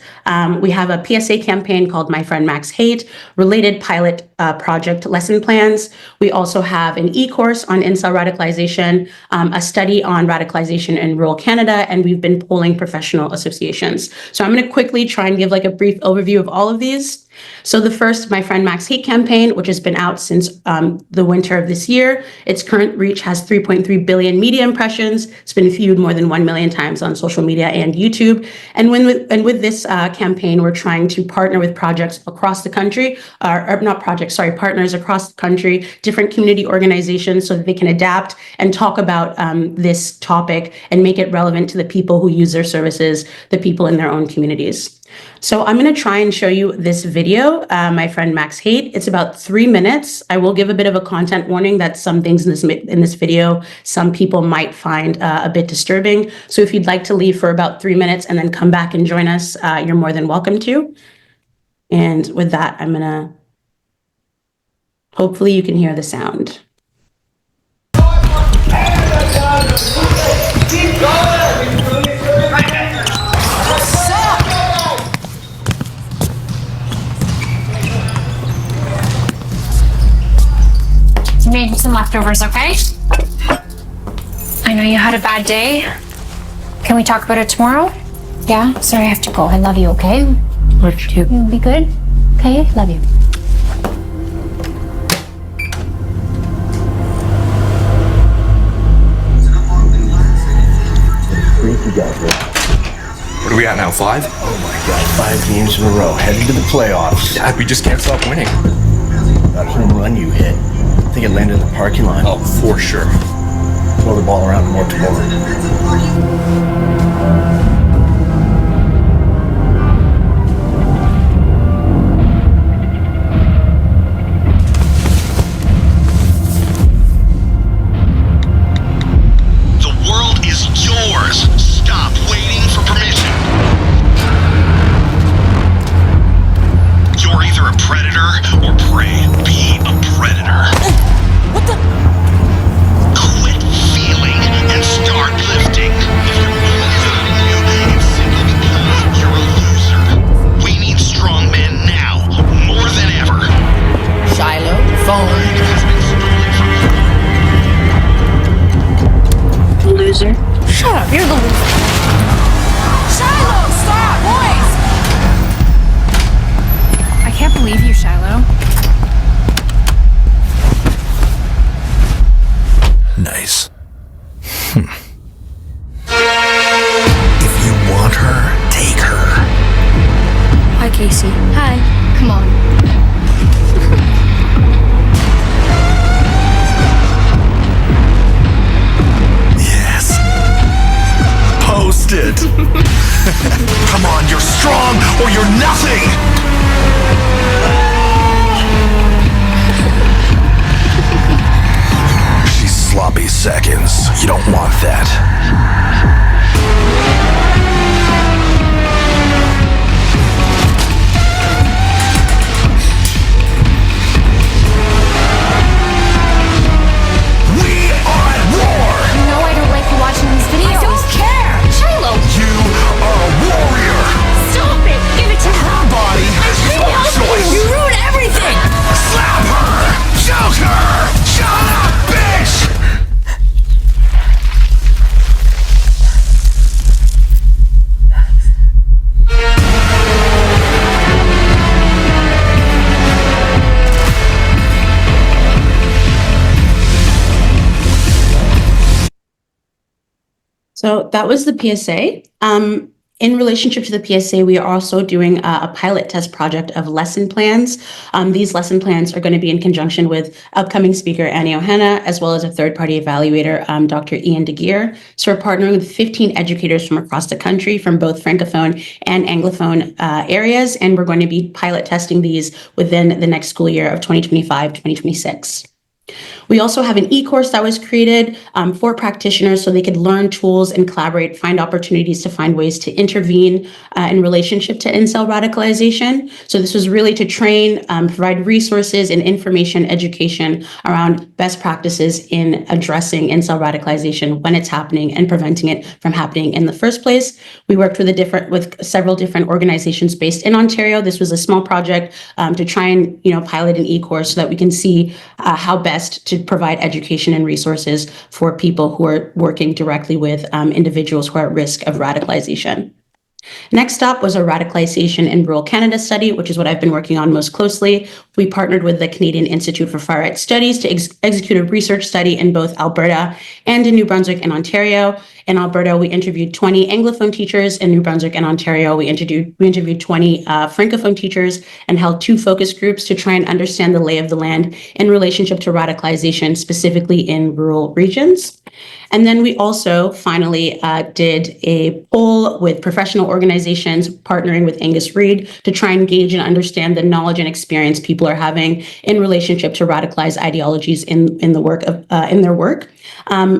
Speaker 6: We have a PSA campaign called My Friend Max Hate, related pilot project lesson plans. We also have an e-course on incel radicalization, a study on radicalization in rural Canada, and we've been polling professional associations. So I'm going to quickly try and give like a brief overview of all of these. So the first, My Friend Max Hate campaign, which has been out since the winter of this year. Its current reach has 3.3 billion media impressions. It's been viewed more than 1 million times on social media and YouTube. And with this campaign, we're trying to partner with projects across the country, partners across the country, different community organizations, so that they can adapt and talk about this topic and make it relevant to the people who use their services, the people in their own communities. So I'm going to try and show you this video, My Friend Max Hate. It's about 3 minutes. I will give a bit of a content warning that some things in this video, some people might find a bit disturbing. So if you'd like to leave for about 3 minutes and then come back and join us, you're more than welcome to. And with that, hopefully you can hear the sound. Keep going!
Speaker 7: Made some leftovers, okay? I know you had a bad day. Can we talk about it tomorrow? Yeah? Sorry, I have to go. I love you, okay?
Speaker 6: Love you too.
Speaker 7: You'll be good? Okay? Love you.
Speaker 8: What are we at now, 5?
Speaker 9: Oh my God, 5 games in a row, heading to the playoffs.
Speaker 8: Dad, we just can't stop winning.
Speaker 9: That home run you hit, I think it landed in the parking lot.
Speaker 8: Oh, for sure.
Speaker 9: Throw the ball around more tomorrow.
Speaker 10: The world is yours. Stop waiting for permission. You're either a predator or prey. Be a predator.
Speaker 11: What the?
Speaker 10: Quit feeling and start lifting. If your will isn't in you, it's simply because you're a loser. We need strong men now, more than ever.
Speaker 11: Shiloh, phone.
Speaker 10: Has been stolen from you.
Speaker 6: Loser.
Speaker 11: Shut up, you're the loser.
Speaker 7: Casey. Hi. Come on.
Speaker 10: Yes. Post it. Come on, you're strong or you're nothing. She's sloppy seconds. You don't want that. We are at war.
Speaker 7: You know I don't like you watching these videos. I don't care. Shiloh.
Speaker 10: You are a warrior.
Speaker 7: Stop it. Give it to her.
Speaker 10: Her body has no choice.
Speaker 11: You ruined everything!
Speaker 10: Slap her! Choke her! Shut up, bitch!
Speaker 6: So that was the PSA. In relationship to the PSA, we are also doing a pilot test project of lesson plans. These lesson plans are going to be in conjunction with upcoming speaker Annie Ohana, as well as a third-party evaluator, Dr. Ian DeGear. So we're partnering with 15 educators from across the country, from both Francophone and Anglophone areas, and we're going to be pilot testing these within the next school year of 2025-2026. We also have an e-course that was created for practitioners so they could learn tools and collaborate, find opportunities to find ways to intervene in relationship to incel radicalization. So this was really to train, provide resources and information, education around best practices in addressing incel radicalization when it's happening and preventing it from happening in the first place. We worked with several different organizations based in Ontario. This was a small project to try and pilot an e-course so that we can see how best to provide education and resources for people who are working directly with individuals who are at risk of radicalization. Next up was a radicalization in rural Canada study, which is what I've been working on most closely. We partnered with the Canadian Institute for Far Right Studies to execute a research study in both Alberta and in New Brunswick and Ontario. In Alberta, we interviewed 20 Anglophone teachers. In New Brunswick and Ontario, we interviewed 20 Francophone teachers and held 2 focus groups to try and understand the lay of the land in relationship to radicalization, specifically in rural regions. And then we also finally did a poll with professional organizations partnering with Angus Reid to try and engage and understand the knowledge and experience people are having in relationship to radicalized ideologies in their work.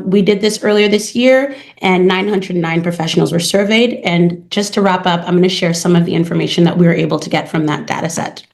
Speaker 6: We did this earlier this year, and 909 professionals were surveyed. And just to wrap up, I'm going to share some of the information that we were able to get from that data set.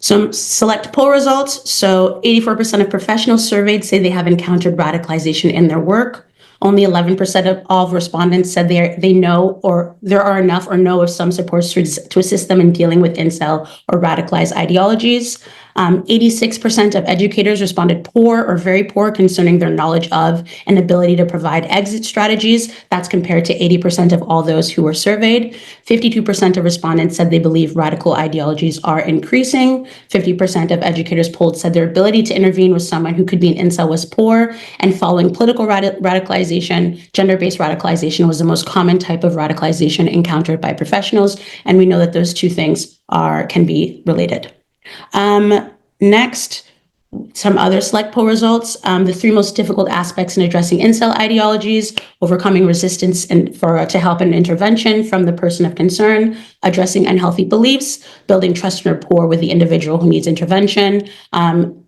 Speaker 6: Some select poll results. So 84% of professionals surveyed say they have encountered radicalization in their work. Only 11% of all respondents said they know or there are enough or know of some supports to assist them in dealing with incel or radicalized ideologies. 86% of educators responded poor or very poor concerning their knowledge of and ability to provide exit strategies. That's compared to 80% of all those who were surveyed. 52% of respondents said they believe radical ideologies are increasing. 50% of educators polled said their ability to intervene with someone who could be an incel was poor. And following political radicalization, gender-based radicalization was the most common type of radicalization encountered by professionals. And we know that those two things can be related. Next, some other select poll results. The 3 most difficult aspects in addressing incel ideologies: overcoming resistance to help and intervention from the person of concern, addressing unhealthy beliefs, building trust and rapport with the individual who needs intervention,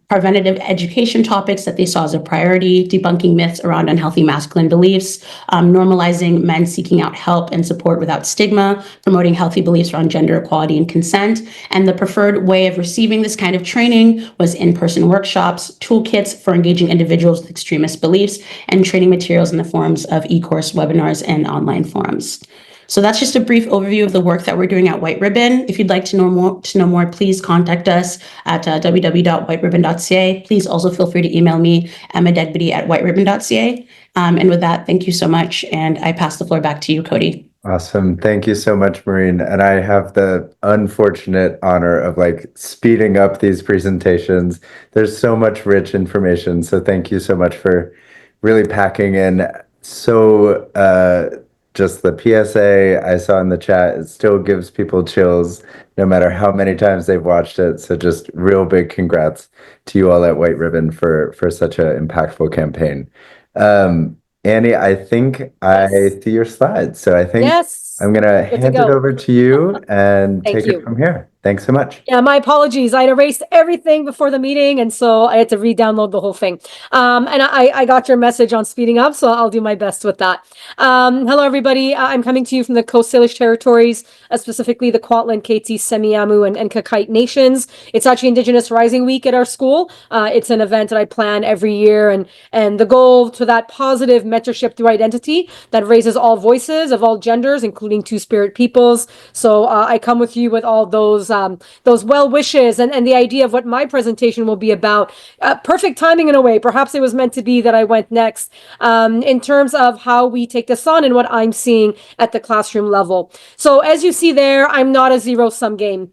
Speaker 6: preventative education topics that they saw as a priority, debunking myths around unhealthy masculine beliefs, normalizing men seeking out help and support without stigma, promoting healthy beliefs around gender equality and consent. And the preferred way of receiving this kind of training was in-person workshops, toolkits for engaging individuals with extremist beliefs, and training materials in the forms of e-course, webinars, and online forums. So that's just a brief overview of the work that we're doing at White Ribbon. If you'd like to know more, please contact us at www.whiteribbon.ca. Please also feel free to email me, Adegbidi@whiteribbon.ca. And with that, thank you so much. And I pass the floor back to you, Cody.
Speaker 3: Awesome. Thank you so much, Maureen. And I have the unfortunate honor of speeding up these presentations. There's so much rich information. So thank you so much for really packing in so just the PSA I saw in the chat, it still gives people chills no matter how many times they've watched it. So just real big congrats to you all at White Ribbon for such an impactful campaign. Annie, I think I see your slides. So I think I'm going to hand it over to you and take it from here. Thanks so much.
Speaker 5: Yeah, my apologies. I'd erased everything before the meeting, and so I had to re-download the whole thing. And I got your message on speeding up, so I'll do my best with that. Hello, everybody. I'm coming to you from the Coast Salish territories, specifically the Kwantlen, Kéti, Semiahmoo, and Kakite nations. It's actually Indigenous Rising Week at our school. It's an event that I plan every year, and the goal to that positive mentorship through identity that raises all voices of all genders, including Two-Spirit peoples. So I come with you with all those well wishes and the idea of what my presentation will be about. Perfect timing in a way. Perhaps it was meant to be that I went next in terms of how we take this on and what I'm seeing at the classroom level. So as you see there, I'm not a zero-sum game.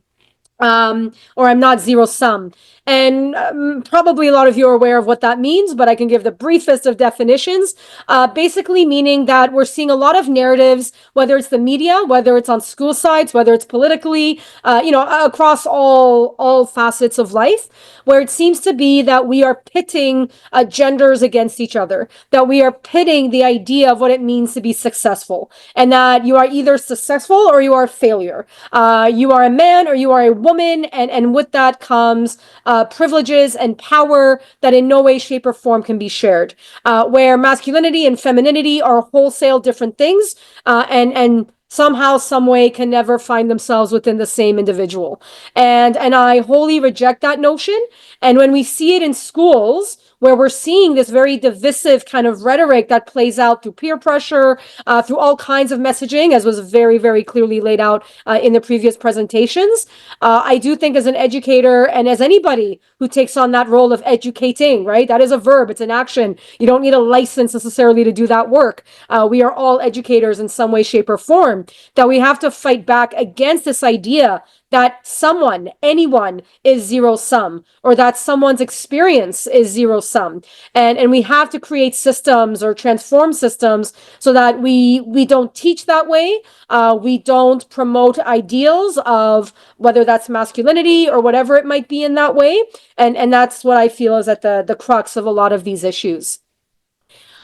Speaker 5: Or I'm not zero sum. And probably a lot of you are aware of what that means, but I can give the briefest of definitions. Basically meaning that we're seeing a lot of narratives, whether it's the media, whether it's on school sites, whether it's politically, across all facets of life, where it seems to be that we are pitting genders against each other, that we are pitting the idea of what it means to be successful, and that you are either successful or you are a failure. You are a man or you are a woman, and with that comes privileges and power that in no way, shape, or form can be shared. Where masculinity and femininity are wholesale different things, and somehow, some way can never find themselves within the same individual. And I wholly reject that notion. And when we see it in schools, where we're seeing this very divisive kind of rhetoric that plays out through peer pressure, through all kinds of messaging, as was very, very clearly laid out in the previous presentations. I do think as an educator and as anybody who takes on that role of educating, right? That is a verb, it's an action. You don't need a license necessarily to do that work. We are all educators in some way, shape, or form, that we have to fight back against this idea that anyone is zero sum, or that someone's experience is zero sum. And we have to create systems or transform systems so that we don't teach that way. We don't promote ideals of whether that's masculinity or whatever it might be in that way. And that's what I feel is at the crux of a lot of these issues.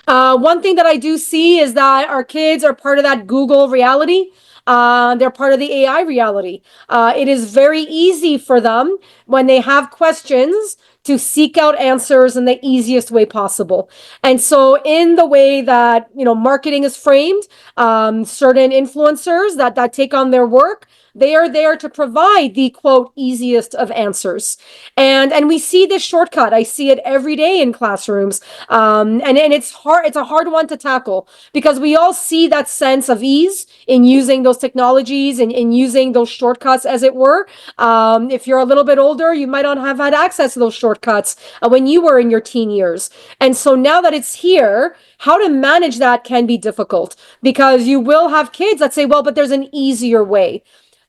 Speaker 5: One thing that I do see is that our kids are part of that Google reality. They're part of the AI reality. It is very easy for them when they have questions to seek out answers in the easiest way possible. And so in the way that, marketing is framed, certain influencers that take on their work, they are there to provide the quote easiest of answers. And we see this shortcut. I see it every day in classrooms. And it's hard, it's a hard one to tackle because we all see that sense of ease in using those technologies and in using those shortcuts, as it were. If you're a little bit older, you might not have had access to those shortcuts when you were in your teen years. And so now that it's here, how to manage that can be difficult because you will have kids that say, well, but there's an easier way.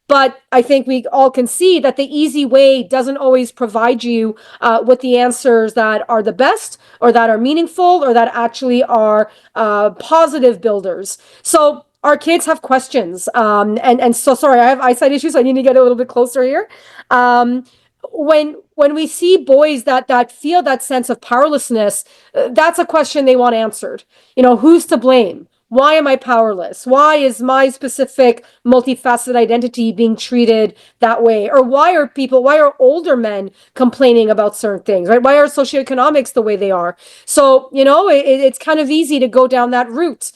Speaker 5: But I think we all can see that the easy way doesn't always provide you with the answers that are the best or that are meaningful or that actually are positive builders. So our kids have questions. And so, sorry, I have eyesight issues, so I need to get a little bit closer here. When we see boys that feel that sense of powerlessness, that's a question they want answered. Who's to blame? Why am I powerless? Why is my specific multifaceted identity being treated that way? Or why are older men complaining about certain things, right? Why are socioeconomics the way they are? So, it's kind of easy to go down that route.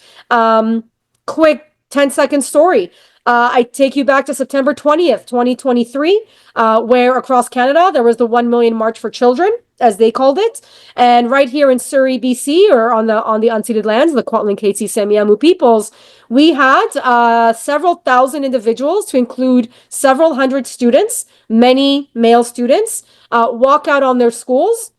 Speaker 5: Quick 10-second story. I take you back to September 20th, 2023, where across Canada, there was the 1 million March for Children, as they called it. And right here in Surrey, BC, or on the unceded lands, the Kwantlen, Kéti, Semiahmoo peoples, we had several thousand individuals, to include several hundred students, many male students, walk out on their schools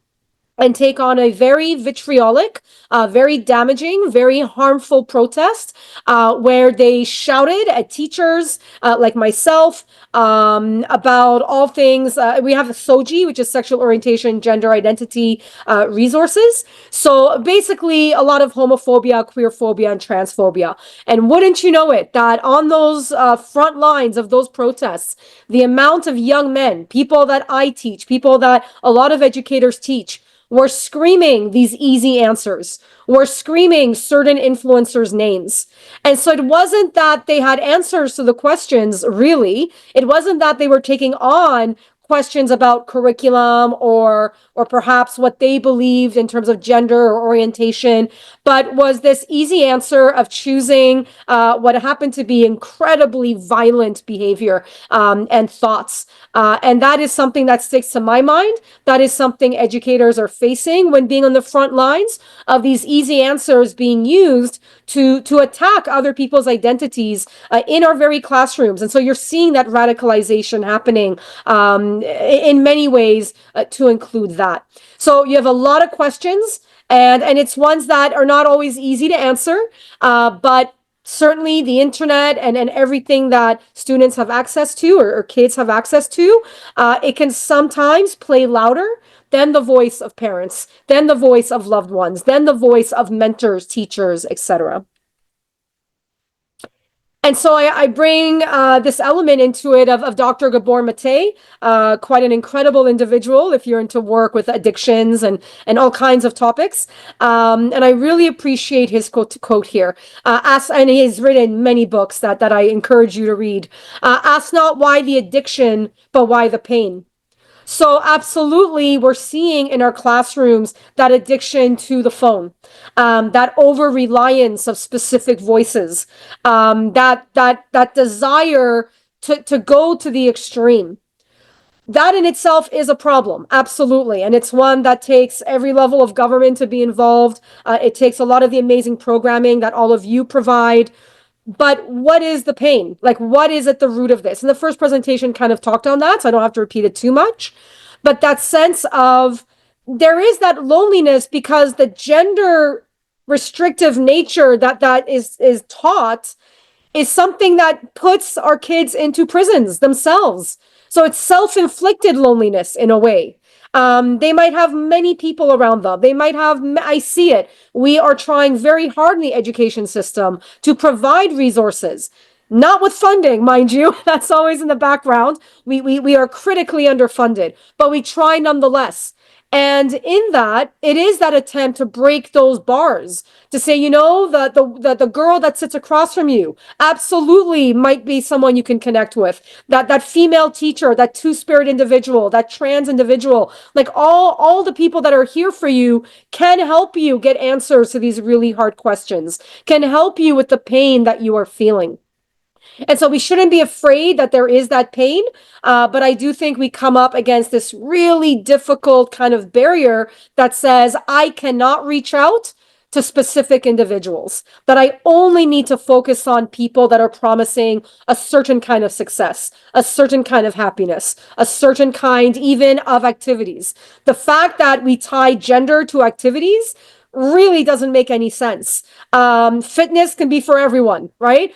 Speaker 5: and take on a very vitriolic, very damaging, very harmful protest, where they shouted at teachers like myself about all things. We have the SOGI, which is sexual orientation, gender identity resources. So basically, a lot of homophobia, queerphobia, and transphobia. And wouldn't you know it, that on those front lines of those protests, the amount of young men, people that I teach, people that a lot of educators teach, were screaming these easy answers. Were screaming certain influencers' names. And so it wasn't that they had answers to the questions, really. It wasn't that they were taking on questions about curriculum or perhaps what they believed in terms of gender or orientation, but was this easy answer of choosing what happened to be incredibly violent behavior and thoughts. And that is something that sticks to my mind. That is something educators are facing when being on the front lines of these easy answers being used to attack other people's identities in our very classrooms. And so you're seeing that radicalization happening in many ways to include that. So you have a lot of questions, and it's ones that are not always easy to answer, but certainly the internet and everything that students have access to or kids have access to, it can sometimes play louder than the voice of parents, then the voice of loved ones, then the voice of mentors, teachers, etc. And so I bring this element into it of Dr. Gabor Mate, quite an incredible individual if you're into work with addictions and all kinds of topics. And I really appreciate his quote here. And he's written many books that I encourage you to read. Ask not why the addiction, but why the pain. So absolutely, we're seeing in our classrooms that addiction to the phone, that over-reliance of specific voices, that desire to go to the extreme. That in itself is a problem, absolutely. And it's one that takes every level of government to be involved. It takes a lot of the amazing programming that all of you provide. But what is the pain? Like, what is at the root of this? And the first presentation kind of talked on that, so I don't have to repeat it too much. But that sense of there is that loneliness because the gender restrictive nature that is taught is something that puts our kids into prisons themselves. So it's self-inflicted loneliness in a way. They might have many people around them. They might have, I see it. We are trying very hard in the education system to provide resources, not with funding, mind you. That's always in the background. We are critically underfunded, but we try nonetheless. And in that, it is that attempt to break those bars, to say, you know, the girl that sits across from you absolutely might be someone you can connect with. That female teacher, that two-spirit individual, that trans individual, like all the people that are here for you can help you get answers to these really hard questions, can help you with the pain that you are feeling. And so we shouldn't be afraid that there is that pain. But I do think we come up against this really difficult kind of barrier that says, I cannot reach out to specific individuals, that I only need to focus on people that are promising a certain kind of success, a certain kind of happiness, a certain kind even of activities. The fact that we tie gender to activities really doesn't make any sense. Fitness can be for everyone, right?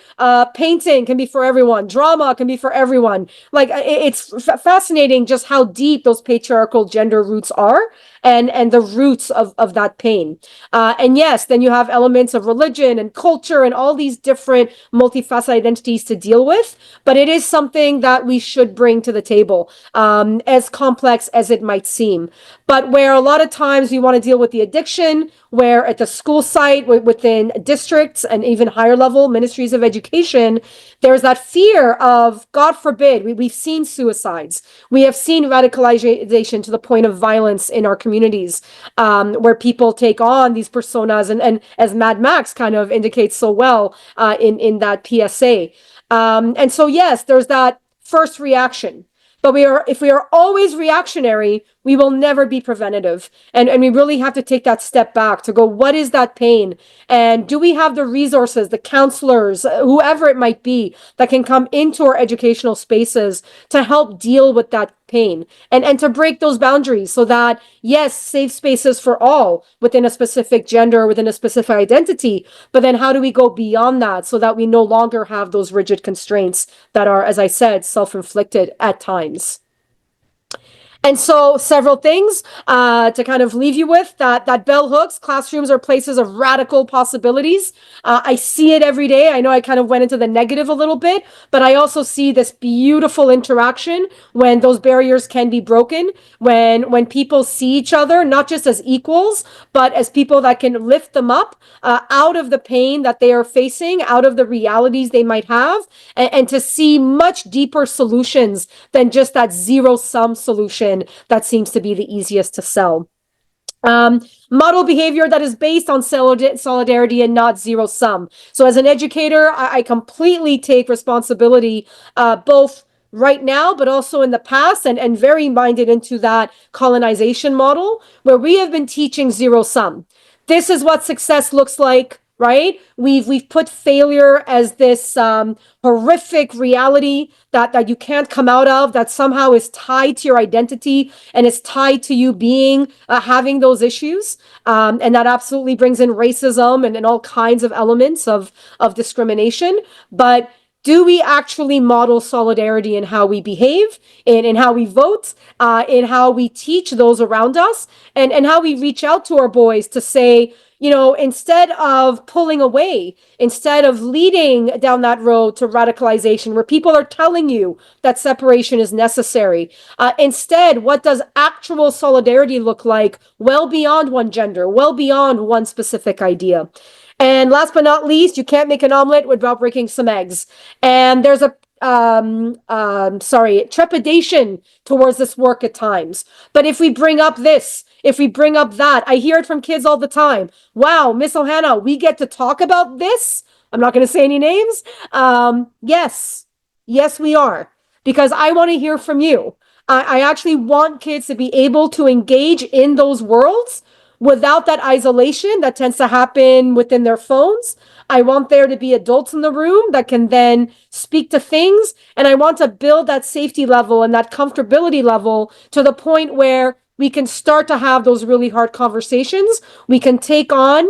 Speaker 5: Painting can be for everyone. Drama can be for everyone. Like, it's fascinating just how deep those patriarchal gender roots are and the roots of that pain. And yes, then you have elements of religion and culture and all these different multifaceted identities to deal with. But it is something that we should bring to the table, as complex as it might seem. But where a lot of times we want to deal with the addiction, where at the school site, within districts and even higher level ministries of education, there's that fear of, God forbid, we've seen suicides. We have seen radicalization to the point of violence in our communities, where people take on these personas, and as Mad Max kind of indicates so well in that PSA. And so, yes, there's that first reaction. But if we are always reactionary, we will never be preventative. And we really have to take that step back to go, what is that pain? And do we have the resources, the counselors, whoever it might be, that can come into our educational spaces to help deal with that pain and to break those boundaries so that, yes, safe spaces for all within a specific gender, within a specific identity. But then how do we go beyond that so that we no longer have those rigid constraints that are, as I said, self-inflicted at times? And so several things to kind of leave you with, that bell hooks. Classrooms are places of radical possibilities. I see it every day. I know I kind of went into the negative a little bit, but I also see this beautiful interaction when those barriers can be broken, when people see each other, not just as equals, but as people that can lift them up out of the pain that they are facing, out of the realities they might have, and to see much deeper solutions than just that zero-sum solution that seems to be the easiest to sell. Model behavior that is based on solidarity and not zero sum. So as an educator, I completely take responsibility, both right now, but also in the past, and very minded into that colonization model where we have been teaching zero sum. This is what success looks like, right? We've put failure as this horrific reality that you can't come out of, that somehow is tied to your identity and is tied to you being having those issues, and that absolutely brings in racism and all kinds of elements of discrimination. But do we actually model solidarity in how we behave, in how we vote, in how we teach those around us, and how we reach out to our boys to say, you know, instead of pulling away, instead of leading down that road to radicalization where people are telling you that separation is necessary, instead, what does actual solidarity look like well beyond one gender, well beyond one specific idea? And last but not least, you can't make an omelet without breaking some eggs. And there's a trepidation towards this work at times. But if we bring up this, if we bring up that, I hear it from kids all the time. Wow, Miss Ohana, we get to talk about this? I'm not going to say any names. Yes, we are. Because I want to hear from you. I actually want kids to be able to engage in those worlds without that isolation that tends to happen within their phones. I want there to be adults in the room that can then speak to things. And I want to build that safety level and that comfortability level to the point where we can start to have those really hard conversations. We can take on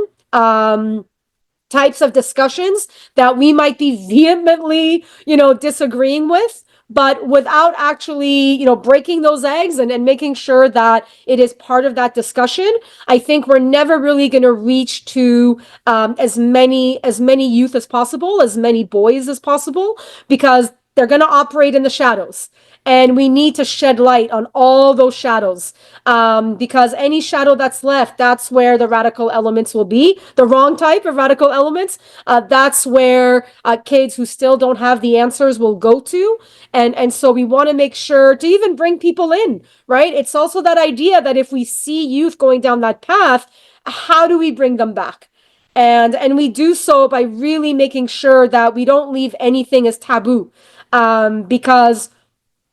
Speaker 5: types of discussions that we might be vehemently, disagreeing with, but without actually, breaking those eggs and making sure that it is part of that discussion. I think we're never really going to reach to as many youth as possible, as many boys as possible, because they're going to operate in the shadows. And we need to shed light on all those shadows, because any shadow that's left, that's where the radical elements will be. The wrong type of radical elements, that's where kids who still don't have the answers will go to. And so we want to make sure to even bring people in, right? It's also that idea that if we see youth going down that path, how do we bring them back? And we do so by really making sure that we don't leave anything as taboo, because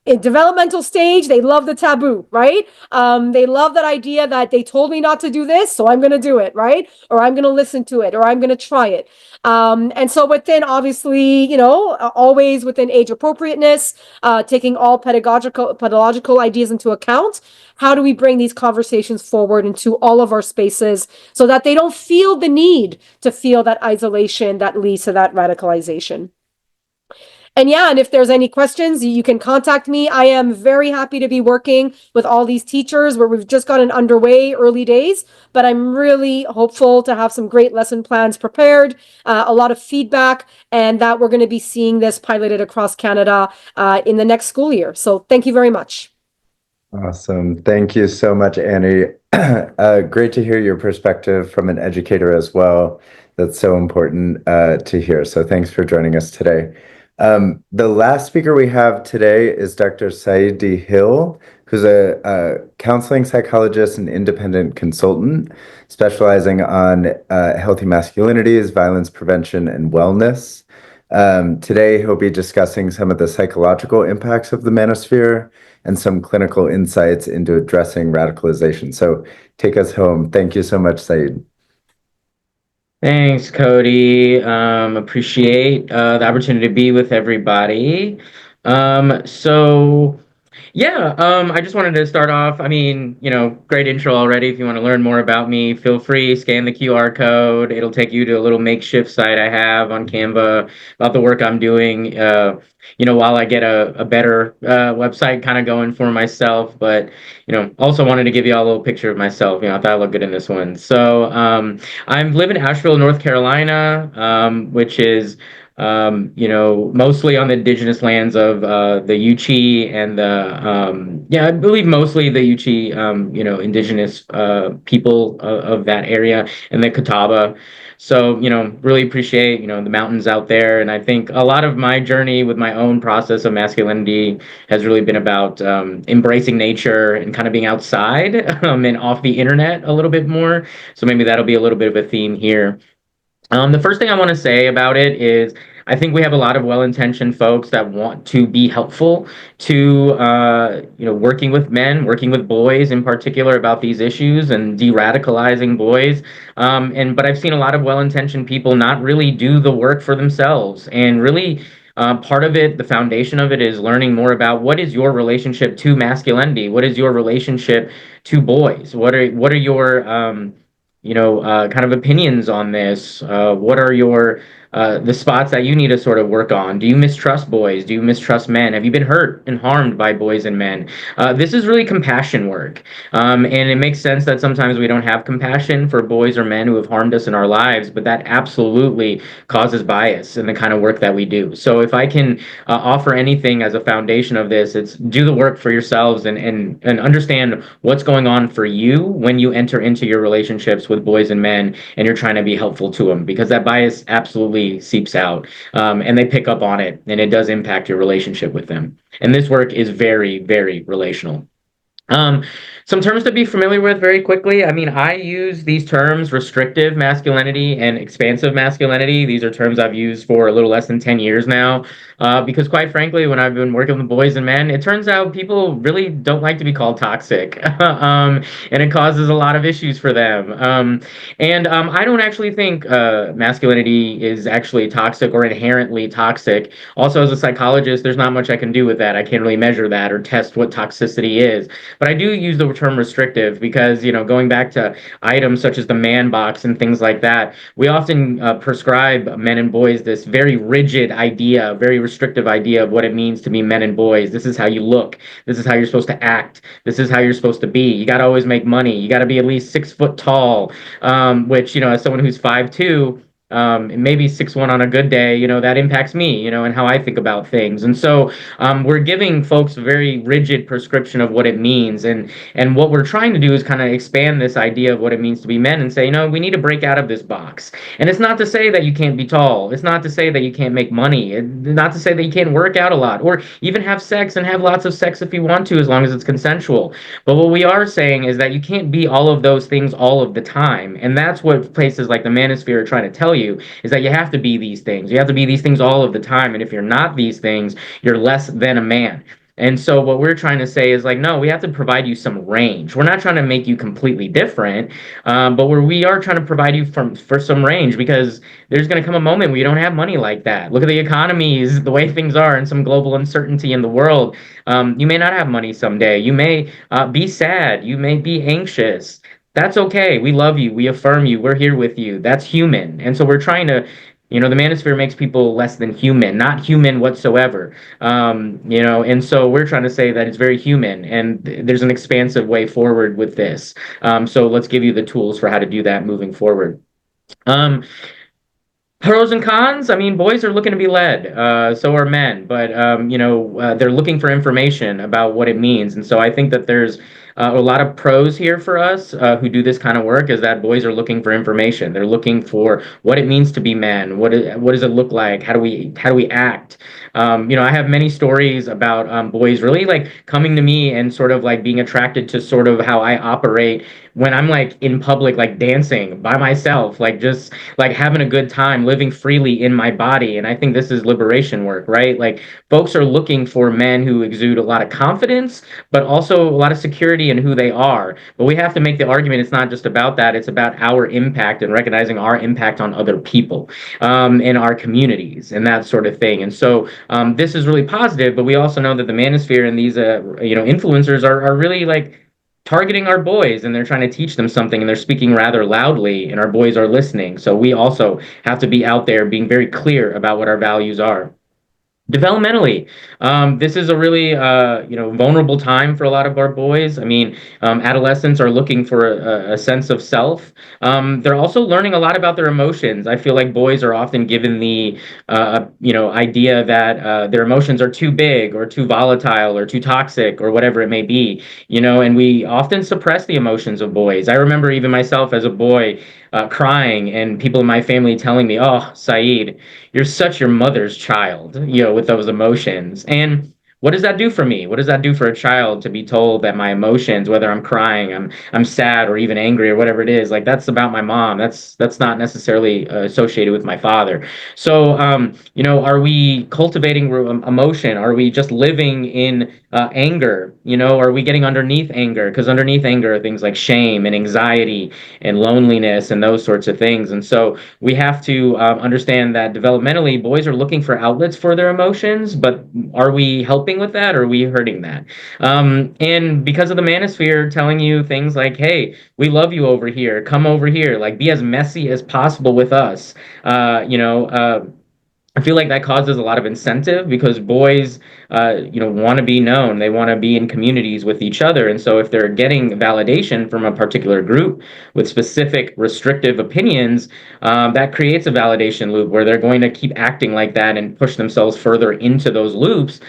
Speaker 5: in developmental stage, they love the taboo, right? They love that idea that they told me not to do this, so I'm going to do it, right? Or I'm going to listen to it, or I'm going to try it. And so within, obviously, always within age appropriateness, taking all pedagogical ideas into account, how do we bring these conversations forward into all of our spaces so that they don't feel the need to feel that isolation that leads to that radicalization? And if there's any questions, you can contact me. I am very happy to be working with all these teachers where we've just gotten underway early days, but I'm really hopeful to have some great lesson plans prepared, a lot of feedback, and that we're going to be seeing this piloted across Canada in the next school year. So thank you very much.
Speaker 3: Awesome. Thank you so much, Annie. Great to hear your perspective from an educator as well. That's so important to hear. So thanks for joining us today. The last speaker we have today is Dr. Saed Hill, who's a counseling psychologist and independent consultant specializing on healthy masculinities, violence prevention, and wellness. Today, he'll be discussing some of the psychological impacts of the manosphere and some clinical insights into addressing radicalization. So take us home. Thank you so much, Saed.
Speaker 12: Thanks, Cody. Appreciate the opportunity to be with everybody. I just wanted to start off. I mean, great intro already. If you want to learn more about me, feel free, scan the QR code. It'll take you to a little makeshift site I have on Canva about the work I'm doing, while I get a better website kind of going for myself. But, also wanted to give you all a little picture of myself. I thought I looked good in this one. So I live in Asheville, North Carolina, which is mostly on the indigenous lands of the Yuchi and I believe mostly the Yuchi, indigenous people of that area and the Catawba. So, really appreciate, the mountains out there. And I think a lot of my journey with my own process of masculinity has really been about embracing nature and kind of being outside and off the internet a little bit more. So maybe that'll be a little bit of a theme here. The first thing I want to say about it is I think we have a lot of well-intentioned folks that want to be helpful to, working with men, working with boys in particular about these issues and de-radicalizing boys. But I've seen a lot of well-intentioned people not really do the work for themselves. And really, part of it, the foundation of it is learning more about what is your relationship to masculinity? What is your relationship to boys? What are your kind of opinions on this? What are your the spots that you need to sort of work on? Do you mistrust boys? Do you mistrust men? Have you been hurt and harmed by boys and men? This is really compassion work. And it makes sense that sometimes we don't have compassion for boys or men who have harmed us in our lives, but that absolutely causes bias in the kind of work that we do. So if I can offer anything as a foundation of this, it's do the work for yourselves and understand what's going on for you when you enter into your relationships with boys and men and you're trying to be helpful to them, because that bias absolutely seeps out and they pick up on it, and it does impact your relationship with them. And this work is very, very relational. Some terms to be familiar with very quickly. I mean, I use these terms restrictive masculinity and expansive masculinity. These are terms I've used for a little less than 10 years now. Because quite frankly, when I've been working with boys and men, it turns out people really don't like to be called toxic. And it causes a lot of issues for them. I don't actually think masculinity is actually toxic or inherently toxic. Also, as a psychologist, there's not much I can do with that. I can't really measure that or test what toxicity is. But I do use the term restrictive because, going back to items such as the man box and things like that, we often prescribe men and boys this very rigid idea, very restrictive idea of what it means to be men and boys. This is how you look. This is how you're supposed to act. This is how you're supposed to be. You got to always make money. You got to be at least 6 foot tall, which, as someone who's 5'2", maybe 6'1" on a good day, that impacts me, and how I think about things. And so we're giving folks a very rigid prescription of what it means. And what we're trying to do is kind of expand this idea of what it means to be men and say, we need to break out of this box. And it's not to say that you can't be tall. It's not to say that you can't make money. It's not to say that you can't work out a lot or even have sex and have lots of sex if you want to, as long as it's consensual. But what we are saying is that you can't be all of those things all of the time. And that's what places like the Manosphere are trying to tell you, is that you have to be these things. You have to be these things all of the time. And if you're not these things, you're less than a man. And so what we're trying to say is no, we have to provide you some range. We're not trying to make you completely different, but we are trying to provide you for some range, because there's going to come a moment where you don't have money like that. Look at the economies, the way things are, and some global uncertainty in the world. You may not have money someday. You may be sad. You may be anxious. That's okay. We love you. We affirm you. We're here with you. That's human. And so we're trying to, the Manosphere makes people less than human, not human whatsoever. And so we're trying to say that it's very human, and there's an expansive way forward with this. So let's give you the tools for how to do that moving forward. Pros and cons. I mean, boys are looking to be led. So are men, but they're looking for information about what it means. And so I think that there's a lot of pros here for us who do this kind of work is that boys are looking for information. They're looking for what it means to be men. What does it look like? How do we act? I have many stories about boys really like coming to me and sort of like being attracted to sort of how I operate when I'm like in public, like dancing by myself, like just like having a good time, living freely in my body. And I think this is liberation work, right? Like folks are looking for men who exude a lot of confidence, but also a lot of security in who they are. But we have to make the argument it's not just about that, it's about our impact and recognizing our impact on other people in our communities and that sort of thing. And so this is really positive, but we also know that the manosphere and these influencers are really like targeting our boys, and they're trying to teach them something, and they're speaking rather loudly, and our boys are listening. So we also have to be out there being very clear about what our values are. Developmentally, this is a really vulnerable time for a lot of our boys. I mean, adolescents are looking for a sense of self. They're also learning a lot about their emotions. I feel like boys are often given the idea that their emotions are too big or too volatile or too toxic or whatever it may be. And we often suppress the emotions of boys. I remember even myself as a boy crying, and people in my family telling me, "Oh, Saed, you're such your mother's child," with those emotions. And what does that do for me? What does that do for a child to be told that my emotions, whether I'm crying, I'm sad, or even angry, or whatever it is, like that's about my mom. That's not necessarily associated with my father. So, are we cultivating emotion? Are we just living in anger? Are we getting underneath anger? Because underneath anger are things like shame and anxiety and loneliness and those sorts of things. And so we have to understand that developmentally, boys are looking for outlets for their emotions, but are we helping with that, or are we hurting that? And because of the manosphere telling you things like, "Hey, we love you over here, come over here, like be as messy as possible with us," I feel like that causes a lot of incentive because boys, want to be known. They want to be in communities with each other. And so if they're getting validation from a particular group with specific restrictive opinions, that creates a validation loop where they're going to keep acting like that and push themselves further into those loops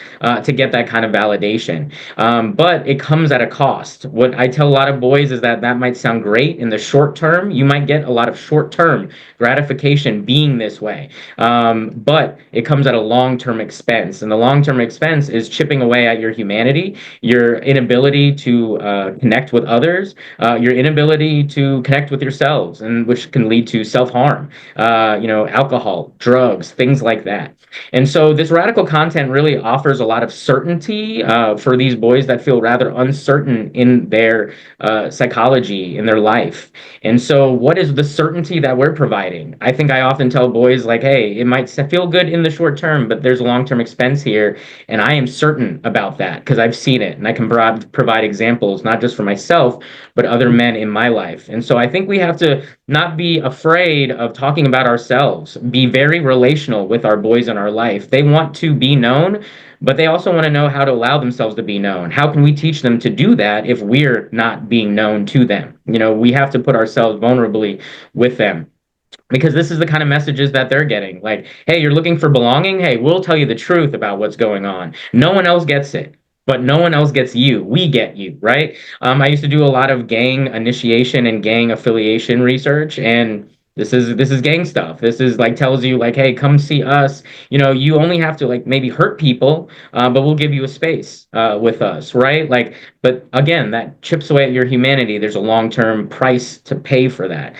Speaker 12: to get that kind of validation. But it comes at a cost. What I tell a lot of boys is that might sound great in the short term. You might get a lot of short-term gratification being this way. But it comes at a long-term expense. And the long-term expense is chipping away at your humanity, your inability to connect with others, your inability to connect with yourselves, and which can lead to self-harm, alcohol, drugs, things like that. And so this radical content really offers a lot of certainty for these boys that feel rather uncertain in their psychology, in their life. And so what is the certainty that we're providing? I think I often tell boys like, "Hey, it might feel good in the short term, but there's a long-term expense here." And I am certain about that because I've seen it, and I can provide examples, not just for myself, but other men in my life. And so I think we have to not be afraid of talking about ourselves, be very relational with our boys in our life. They want to be known, but they also want to know how to allow themselves to be known. How can we teach them to do that if we're not being known to them? We have to put ourselves vulnerably with them, because this is the kind of messages that they're getting. Like, "Hey, you're looking for belonging? Hey, we'll tell you the truth about what's going on. No one else gets it, but no one else gets you. We get you," right? I used to do a lot of gang initiation and gang affiliation research, and this is gang stuff. This is like tells you like, "Hey, come see us. You only have to like maybe hurt people, but we'll give you a space with us," right? Like, but again, that chips away at your humanity. There's a long-term price to pay for that.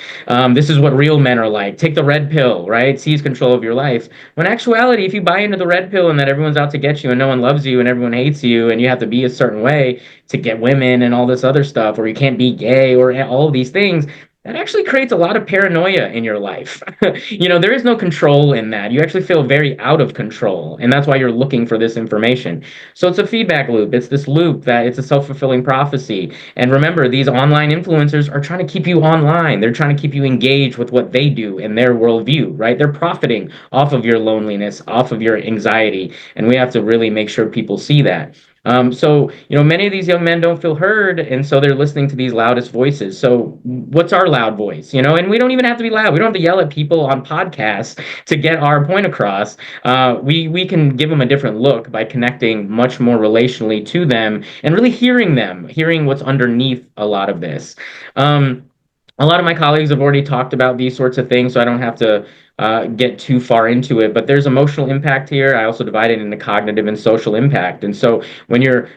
Speaker 12: This is what real men are like. Take the red pill, right? Seize control of your life. When actuality, if you buy into the red pill and that everyone's out to get you and no one loves you and everyone hates you and you have to be a certain way to get women and all this other stuff, or you can't be gay or all of these things, that actually creates a lot of paranoia in your life. There is no control in that. You actually feel very out of control, and that's why you're looking for this information. So it's a feedback loop. It's this loop that it's a self-fulfilling prophecy. And remember, these online influencers are trying to keep you online. They're trying to keep you engaged with what they do in their worldview, right? They're profiting off of your loneliness, off of your anxiety, and we have to really make sure people see that. So, many of these young men don't feel heard, and so they're listening to these loudest voices. So, what's our loud voice? And we don't even have to be loud. We don't have to yell at people on podcasts to get our point across. We can give them a different look by connecting much more relationally to them and really hearing them, hearing what's underneath a lot of this. A lot of my colleagues have already talked about these sorts of things, so I don't have to get too far into it. But there's emotional impact here. I also divide it into cognitive and social impact. And so when you're,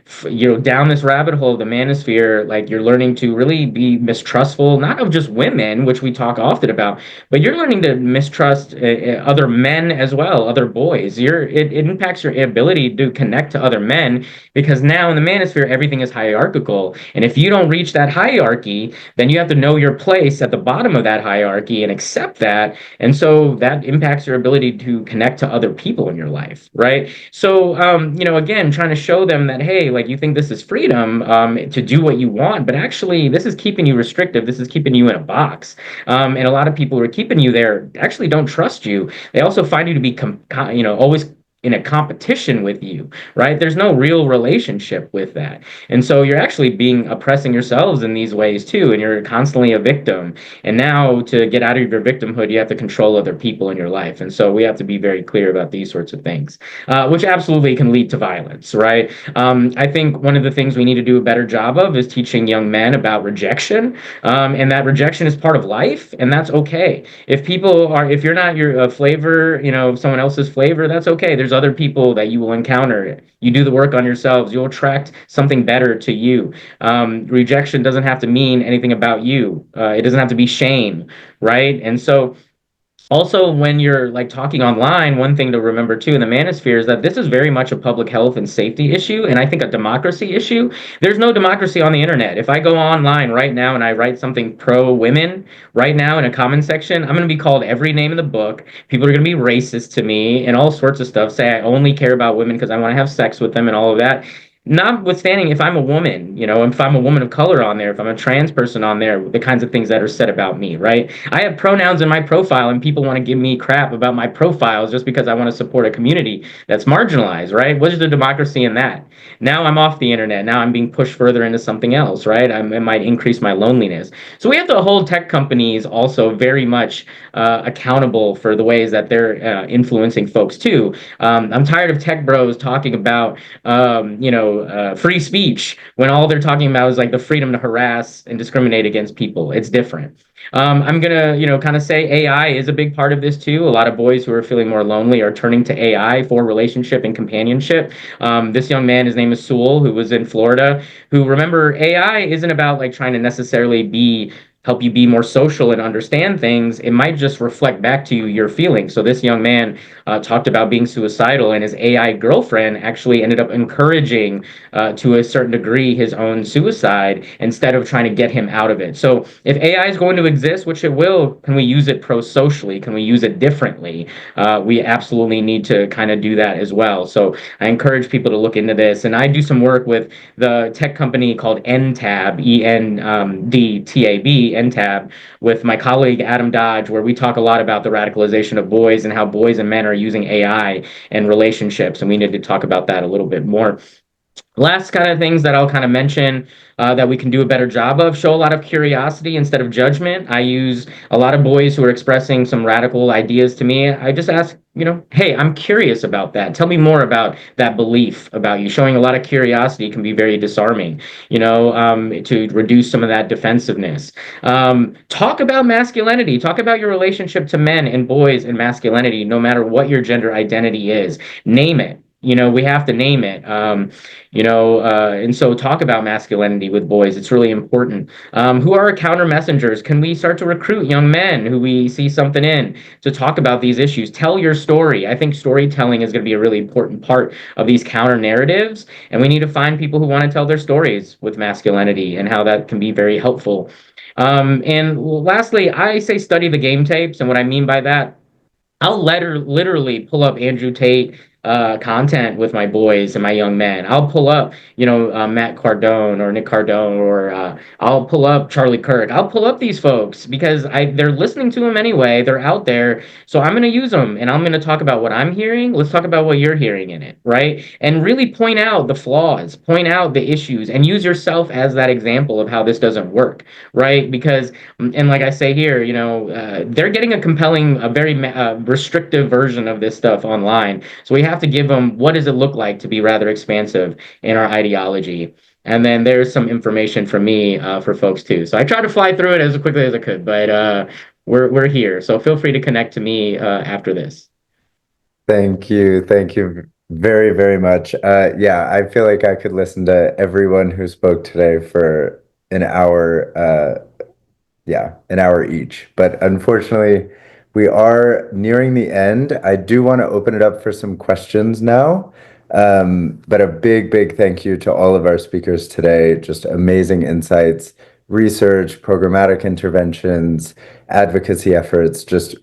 Speaker 12: down this rabbit hole of the manosphere, like you're learning to really be mistrustful, not of just women, which we talk often about, but you're learning to mistrust other men as well, other boys. It impacts your ability to connect to other men because now in the manosphere everything is hierarchical, and if you don't reach that hierarchy, then you have to know your place at the bottom of that hierarchy and accept that. And so that impacts your ability to connect to other people in your life, right? So again, trying to show them that, hey, like, you think this is freedom to do what you want, but actually this is keeping you restrictive, this is keeping you in a box. And a lot of people who are keeping you there actually don't trust you. They also find you to be always in a competition with you, right? There's no real relationship with that. And so you're actually oppressing yourselves in these ways too, and you're constantly a victim. And now to get out of your victimhood, you have to control other people in your life. And so we have to be very clear about these sorts of things, which absolutely can lead to violence, right? I think one of the things we need to do a better job of is teaching young men about rejection, and that rejection is part of life, and that's okay. If you're not your flavor, someone else's flavor, that's okay. There's other people that you will encounter. You do the work on yourselves, you'll attract something better to you. Rejection doesn't have to mean anything about you. It doesn't have to be shame, right? And so also, when you're like talking online, one thing to remember too in the manosphere is that this is very much a public health and safety issue, and I think a democracy issue. There's no democracy on the internet. If I go online right now and I write something pro women right now in a comment section, I'm going to be called every name in the book. People are going to be racist to me and all sorts of stuff. Say I only care about women because I want to have sex with them and all of that. Notwithstanding, if I'm a woman, if I'm a woman of color on there, if I'm a trans person on there, the kinds of things that are said about me, right? I have pronouns in my profile, and people want to give me crap about my profiles just because I want to support a community that's marginalized, right? What is the democracy in that? Now I'm off the internet. Now I'm being pushed further into something else, right? It might increase my loneliness. So we have to hold tech companies also very much accountable for the ways that they're influencing folks too. I'm tired of tech bros talking about, free speech when all they're talking about is like the freedom to harass and discriminate against people. It's different. I'm gonna, kind of say AI is a big part of this too. A lot of boys who are feeling more lonely are turning to AI for relationship and companionship. This young man, his name is Sewell, who was in Florida, who, remember, AI isn't about like trying to necessarily help you be more social and understand things. It might just reflect back to you your feelings. So this young man talked about being suicidal, and his AI girlfriend actually ended up encouraging, to a certain degree, his own suicide instead of trying to get him out of it. So if AI is going to exist, which it will, can we use it pro-socially? Can we use it differently? We absolutely need to kind of do that as well. So I encourage people to look into this. And I do some work with the tech company called NTAB, ENDTAB, NTAB, with my colleague Adam Dodge, where we talk a lot about the radicalization of boys and how boys and men are using AI and relationships, and we need to talk about that a little bit more. Last kind of things that I'll kind of mention that we can do a better job of: show a lot of curiosity instead of judgment. I use a lot of boys who are expressing some radical ideas to me. I just ask, hey, I'm curious about that. Tell me more about that belief about you. Showing a lot of curiosity can be very disarming, to reduce some of that defensiveness. Talk about masculinity. Talk about your relationship to men and boys and masculinity, no matter what your gender identity is. Name it. We have to name it, and so talk about masculinity with boys. It's really important. Who are our counter messengers? Can we start to recruit young men who we see something in to talk about these issues? Tell your story. I think storytelling is going to be a really important part of these counter narratives, and we need to find people who want to tell their stories with masculinity and how that can be very helpful. And lastly, I say study the game tapes, and what I mean by that, I'll literally pull up Andrew Tate, content with my boys and my young men. I'll pull up, Matt Cardone or Nick Cardone, or I'll pull up Charlie Kirk. I'll pull up these folks because they're listening to them anyway. They're out there, so I'm going to use them, and I'm going to talk about what I'm hearing. Let's talk about what you're hearing in it, right? And really point out the flaws, point out the issues, and use yourself as that example of how this doesn't work, right? Because, and like I say here, they're getting a very restrictive version of this stuff online. So we have to give them, what does it look like to be rather expansive in our ideology? And then there's some information from me for folks too. So I tried to fly through it as quickly as I could, but we're here. So feel free to connect to me after this.
Speaker 3: Thank you. Thank you very, very much. Yeah, I feel like I could listen to everyone who spoke today for an hour. An hour each. But unfortunately, we are nearing the end. I do want to open it up for some questions now. But a big, big thank you to all of our speakers today. Just amazing insights, research, programmatic interventions, advocacy efforts, just,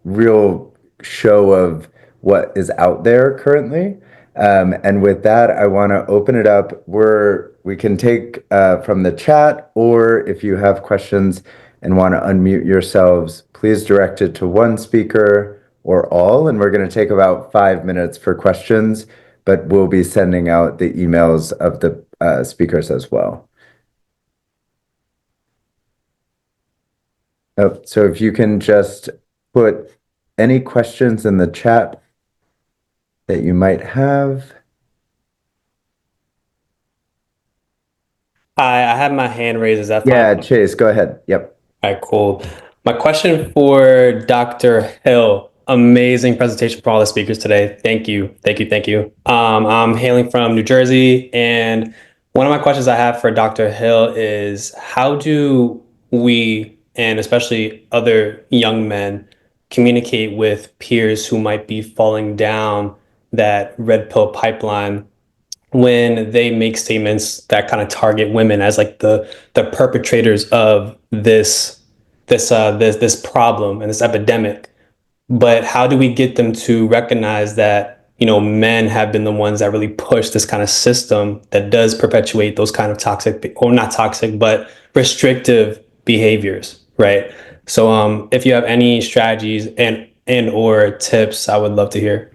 Speaker 3: real show of what is out there currently. And with that, I want to open it up. We can take from the chat, or if you have questions and want to unmute yourselves, please direct it to one speaker or all. And we're going to take about 5 minutes for questions, but we'll be sending out the emails of the speakers as well. So if you can just put any questions in the chat that you might have.
Speaker 13: Hi, I have my hand raised. Is that fine?
Speaker 3: Yeah, Chase, go ahead. Yep.
Speaker 13: All right, cool. My question for Dr. Hill. Amazing presentation for all the speakers today. Thank you. Thank you. Thank you. I'm hailing from New Jersey, and one of my questions I have for Dr. Hill is, how do we, and especially other young men, communicate with peers who might be falling down that red pill pipeline when they make statements that kind of target women as like the perpetrators of this problem and this epidemic? But how do we get them to recognize that, men have been the ones that really push this kind of system that does perpetuate those kind of toxic, or not toxic, but restrictive behaviors, right? So if you have any strategies and or tips, I would love to hear.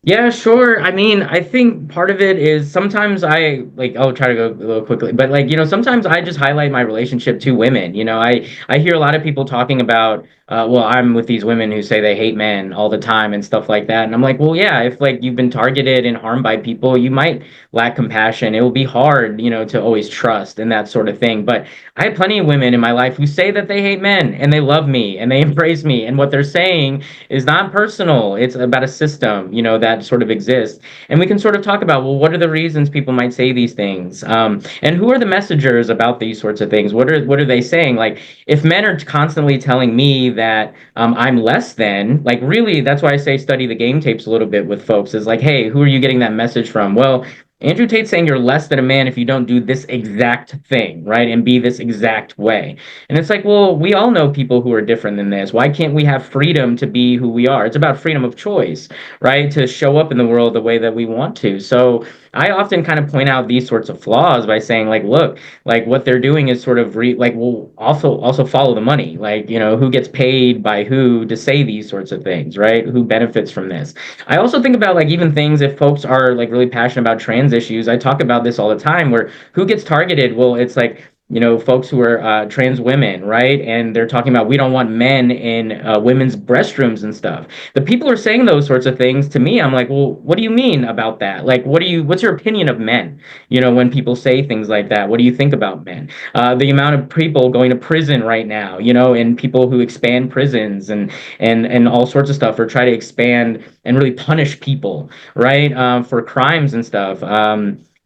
Speaker 12: Yeah, sure. I mean, I think part of it is sometimes I'll try to go a little quickly, but sometimes I just highlight my relationship to women. I hear a lot of people talking about, I'm with these women who say they hate men all the time and stuff like that. And I'm like, well, yeah, if you've been targeted and harmed by people, you might lack compassion. It will be hard, to always trust and that sort of thing. But I have plenty of women in my life who say that they hate men and they love me and they embrace me. And what they're saying is not personal. It's about a system, that sort of exists. And we can sort of talk about, well, what are the reasons people might say these things? And who are the messengers about these sorts of things? What are they saying? Like, if men are constantly telling me that I'm less than, really, that's why I say study the game tapes a little bit with folks, is like, hey, who are you getting that message from? Well, Andrew Tate's saying you're less than a man if you don't do this exact thing, right? And be this exact way. And it's like, well, we all know people who are different than this. Why can't we have freedom to be who we are? It's about freedom of choice, right? To show up in the world the way that we want to. So I often kind of point out these sorts of flaws by saying, look, what they're doing is sort of we'll also follow the money. Who gets paid by who to say these sorts of things, right? Who benefits from this? I also think about even things, if folks are really passionate about trans issues. I talk about this all the time, where who gets targeted? Well, it's folks who are trans women, right? And they're talking about, we don't want men in women's restrooms and stuff. The people are saying those sorts of things to me. I'm like, well, what do you mean about that? What's your opinion of men? When people say things like that, what do you think about men? The amount of people going to prison right now, and people who expand prisons and all sorts of stuff, or try to expand and really punish people, right? For crimes and stuff.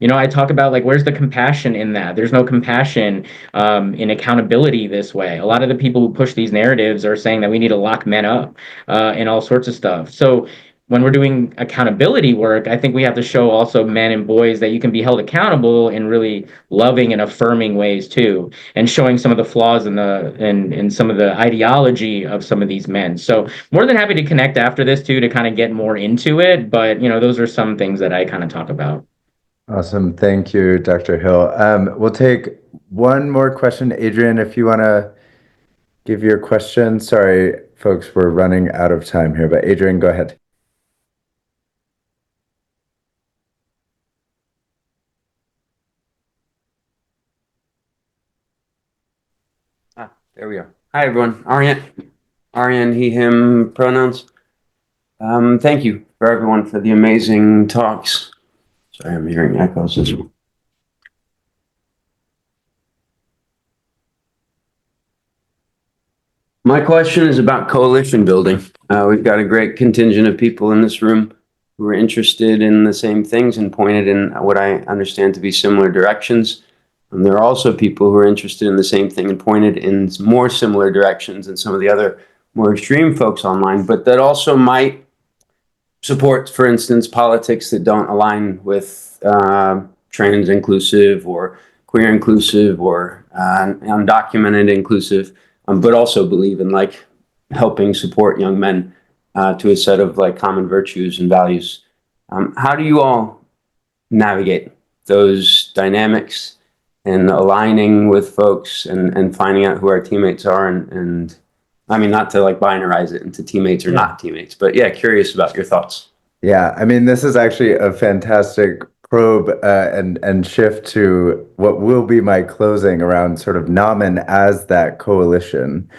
Speaker 12: I talk about where's the compassion in that? There's no compassion in accountability this way. A lot of the people who push these narratives are saying that we need to lock men up and all sorts of stuff. So when we're doing accountability work, I think we have to show also men and boys that you can be held accountable in really loving and affirming ways too, and showing some of the flaws in some of the ideology of some of these men. So more than happy to connect after this too, to kind of get more into it. But those are some things that I kind of talk about.
Speaker 3: Awesome. Thank you, Dr. Hill. We'll take one more question. Adrian, if you want to give your question. Sorry, folks, we're running out of time here, but Adrian, go ahead.
Speaker 14: There we go. Hi, everyone. Aryan, he, him pronouns. Thank you for everyone for the amazing talks. Sorry, I'm hearing echoes as well. My question is about coalition building. We've got a great contingent of people in this room who are interested in the same things and pointed in what I understand to be similar directions. And there are also people who are interested in the same thing and pointed in more similar directions than some of the other more extreme folks online, but that also might support, for instance, politics that don't align with trans inclusive or queer inclusive or undocumented inclusive, but also believe in like helping support young men to a set of like common virtues and values. How do you all navigate those dynamics and aligning with folks and finding out who our teammates are and I mean, not to like binarize it into teammates or not teammates, but yeah, curious about your thoughts.
Speaker 3: Yeah, I mean, this is actually a fantastic probe and shift to what will be my closing around sort of NAMEN as that coalition,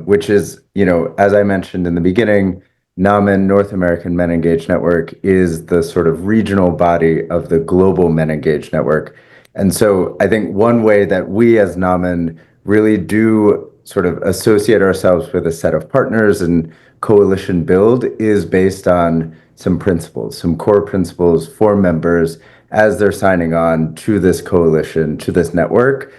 Speaker 3: which is, as I mentioned in the beginning, NAMEN, North American Men Engaged Network, is the sort of regional body of the global Men Engaged Network. And so I think one way that we as NAMEN really do sort of associate ourselves with a set of partners and coalition build is based on some principles, some core principles for members as they're signing on to this coalition, to this network,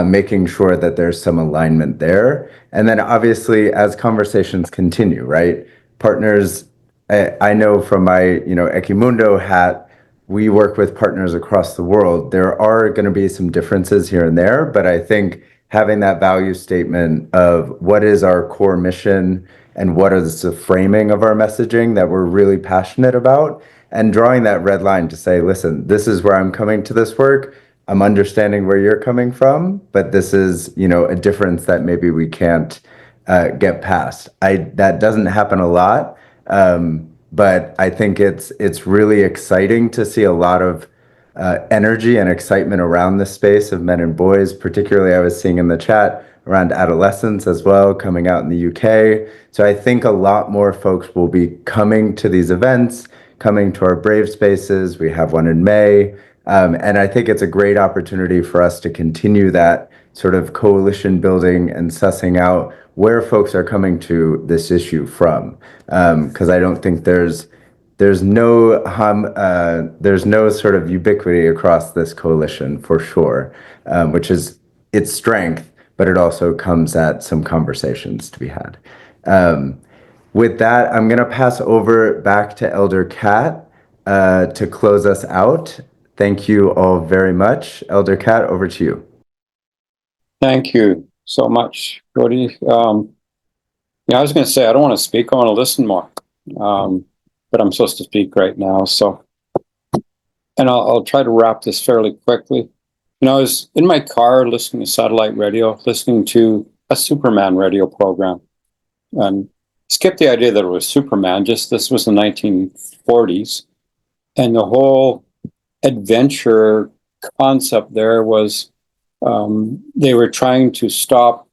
Speaker 3: making sure that there's some alignment there. And then obviously as conversations continue, right? Partners, I know from my, Equimundo hat, we work with partners across the world. There are going to be some differences here and there, but I think having that value statement of what is our core mission and what is the framing of our messaging that we're really passionate about, and drawing that red line to say, listen, this is where I'm coming to this work. I'm understanding where you're coming from, but this is, a difference that maybe we can't get past. That doesn't happen a lot, but I think it's really exciting to see a lot of energy and excitement around the space of men and boys. Particularly, I was seeing in the chat around adolescents as well, coming out in the UK. So I think a lot more folks will be coming to these events, coming to our Brave Spaces. We have one in May. And I think it's a great opportunity for us to continue that sort of coalition building and sussing out where folks are coming to this issue from. Because I don't think there's no sort of ubiquity across this coalition for sure, which is its strength, but it also comes at some conversations to be had. With that, I'm going to pass over back to Elder Cat to close us out. Thank you all very much. Elder Cat, over to you.
Speaker 2: Thank you so much, Cody. I was going to say, I don't want to speak, I want to listen more. But I'm supposed to speak right now, so. And I'll try to wrap this fairly quickly. I was in my car listening to satellite radio, listening to a Superman radio program. And skip the idea that it was Superman, just this was the 1940s. And the whole adventure concept there was they were trying to stop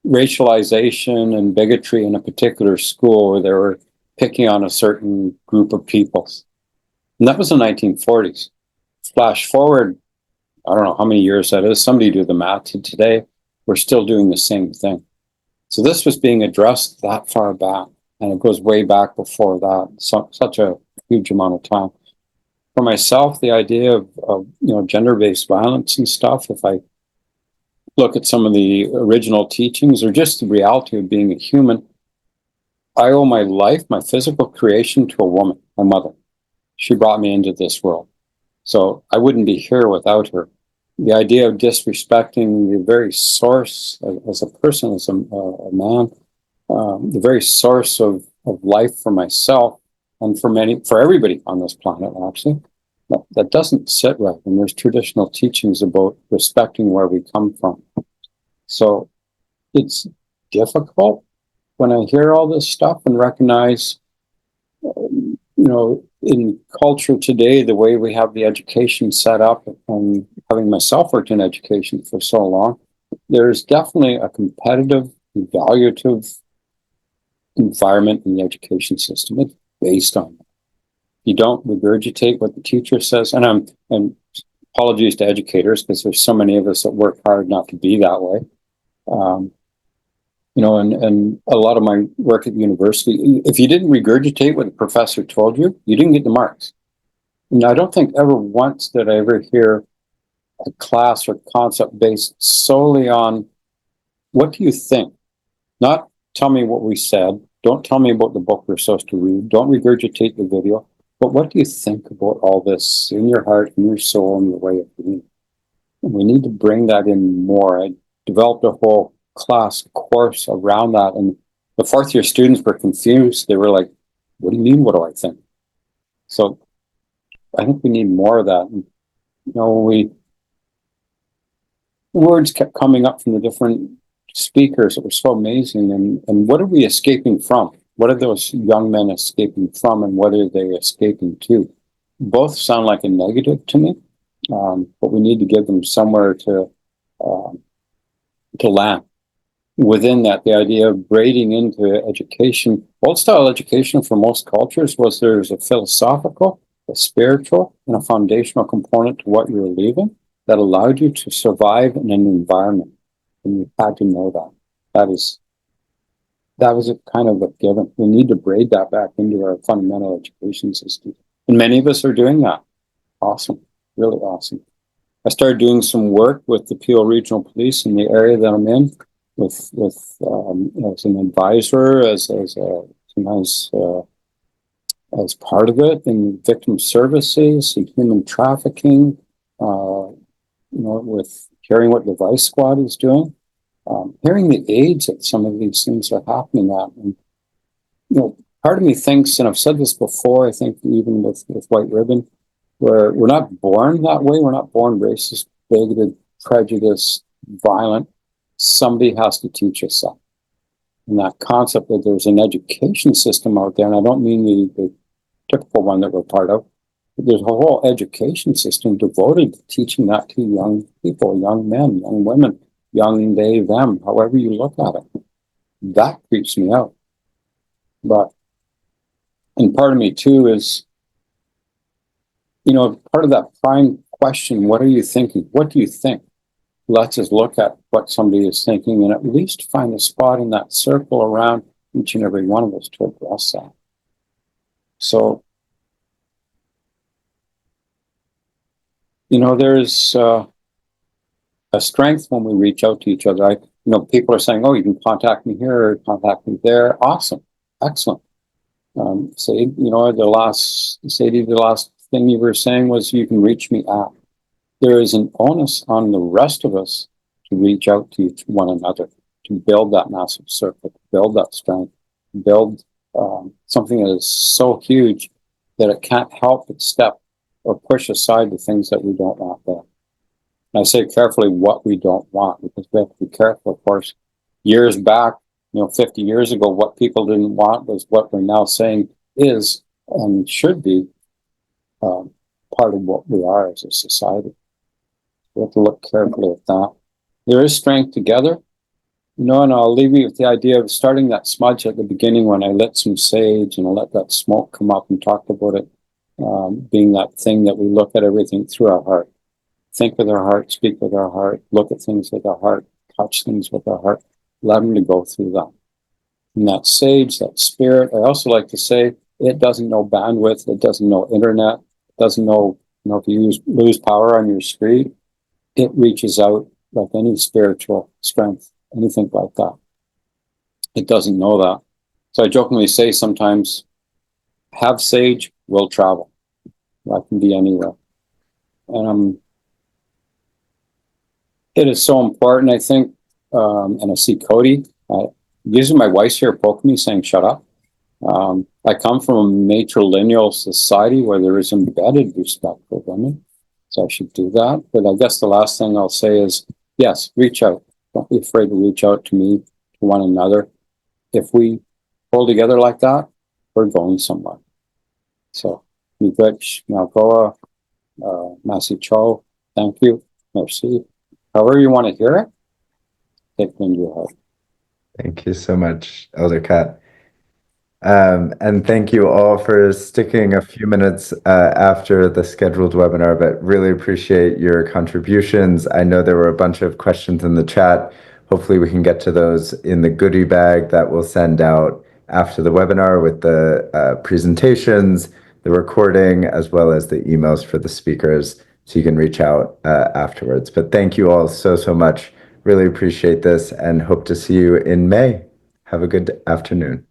Speaker 2: racialization and bigotry in a particular school where they were picking on a certain group of people. And that was the 1940s. Flash forward, I don't know how many years that is. Somebody do the math. To today, we're still doing the same thing. So this was being addressed that far back, and it goes way back before that. Such a huge amount of time. For myself, the idea of gender-based violence and stuff, if I look at some of the original teachings or just the reality of being a human, I owe my life, my physical creation to a woman, my mother. She brought me into this world. So I wouldn't be here without her. The idea of disrespecting the very source as a person, as a man, the very source of life for myself and for everybody on this planet, actually, that doesn't sit right. And there's traditional teachings about respecting where we come from. So it's difficult when I hear all this stuff and recognize, in culture today, the way we have the education set up, and having myself worked in education for so long, there's definitely a competitive, evaluative environment in the education system. It's based on that. You don't regurgitate what the teacher says, and apologies to educators, because there's so many of us that work hard not to be that way. And a lot of my work at university, if you didn't regurgitate what the professor told you, you didn't get the marks. And I don't think ever once did I ever hear a class or concept based solely on what do you think? Not tell me what we said. Don't tell me about the book we're supposed to read. Don't regurgitate the video. But what do you think about all this in your heart, in your soul, and your way of being? And we need to bring that in more. I developed a whole class course around that, and the fourth year students were confused. They were like, what do you mean, what do I think? So I think we need more of that. And, words kept coming up from the different speakers that were so amazing, and what are we escaping from? What are those young men escaping from, and what are they escaping to? Both sound like a negative to me, but we need to give them somewhere to land. Within that, the idea of braiding into education, old style education for most cultures was there's a philosophical, a spiritual, and a foundational component to what you're leaving that allowed you to survive in an environment. And you had to know that. That was a kind of a given. We need to braid that back into our fundamental education system. And many of us are doing that. Awesome. Really awesome. I started doing some work with the Peel Regional Police in the area that I'm in, with as an advisor, as part of it in victim services and human trafficking, with hearing what the Vice Squad is doing, hearing the age that some of these things are happening at. And, part of me thinks, and I've said this before, I think even with White Ribbon, where we're not born that way. We're not born racist, bigoted, prejudiced, violent. Somebody has to teach us that. And that concept that there's an education system out there, and I don't mean the typical one that we're part of, but there's a whole education system devoted to teaching that to young people, young men, young women, young they, them, however you look at it. That creeps me out. And part of me too is, part of that prime question, what are you thinking? What do you think? Let's just look at what somebody is thinking and at least find a spot in that circle around each and every one of us to address that. So, there's a strength when we reach out to each other. People are saying, oh, you can contact me here or contact me there. Awesome. Excellent. Sadie, the last thing you were saying was you can reach me at. There is an onus on the rest of us to reach out to one another, to build that massive circle, to build that strength, build something that is so huge that it can't help but step or push aside the things that we don't want there. And I say carefully what we don't want, because we have to be careful, of course. Years back, 50 years ago, what people didn't want was what we're now saying is and should be part of what we are as a society. We have to look carefully at that. There is strength together, and I'll leave you with the idea of starting that smudge at the beginning when I lit some sage and I let that smoke come up and talked about it being that thing that we look at everything through our heart. Think with our heart, speak with our heart, look at things with our heart, touch things with our heart, let them to go through that. And that sage, that spirit, I also like to say, it doesn't know bandwidth, it doesn't know internet, it doesn't know, if you lose power on your street, it reaches out like any spiritual strength, anything like that. It doesn't know that. So I jokingly say sometimes, have sage, we'll travel. I can be anywhere. And it is so important, I think, and I see Cody. Usually my wife's here poking me saying, shut up. I come from a matrilineal society where there is embedded respect for women. So I should do that. But I guess the last thing I'll say is, yes, reach out. Don't be afraid to reach out to me, to one another. If we pull together like that, we're going somewhere. So, Miigwech, Malgoa, Masi Cho, thank you, merci. However you want to hear it, take it into your heart.
Speaker 3: Thank you so much, Elder Cat. And thank you all for sticking a few minutes after the scheduled webinar, but really appreciate your contributions. I know there were a bunch of questions in the chat. Hopefully we can get to those in the goodie bag that we'll send out after the webinar with the presentations, the recording, as well as the emails for the speakers, so you can reach out afterwards. But thank you all so much. Really appreciate this and hope to see you in May. Have a good afternoon.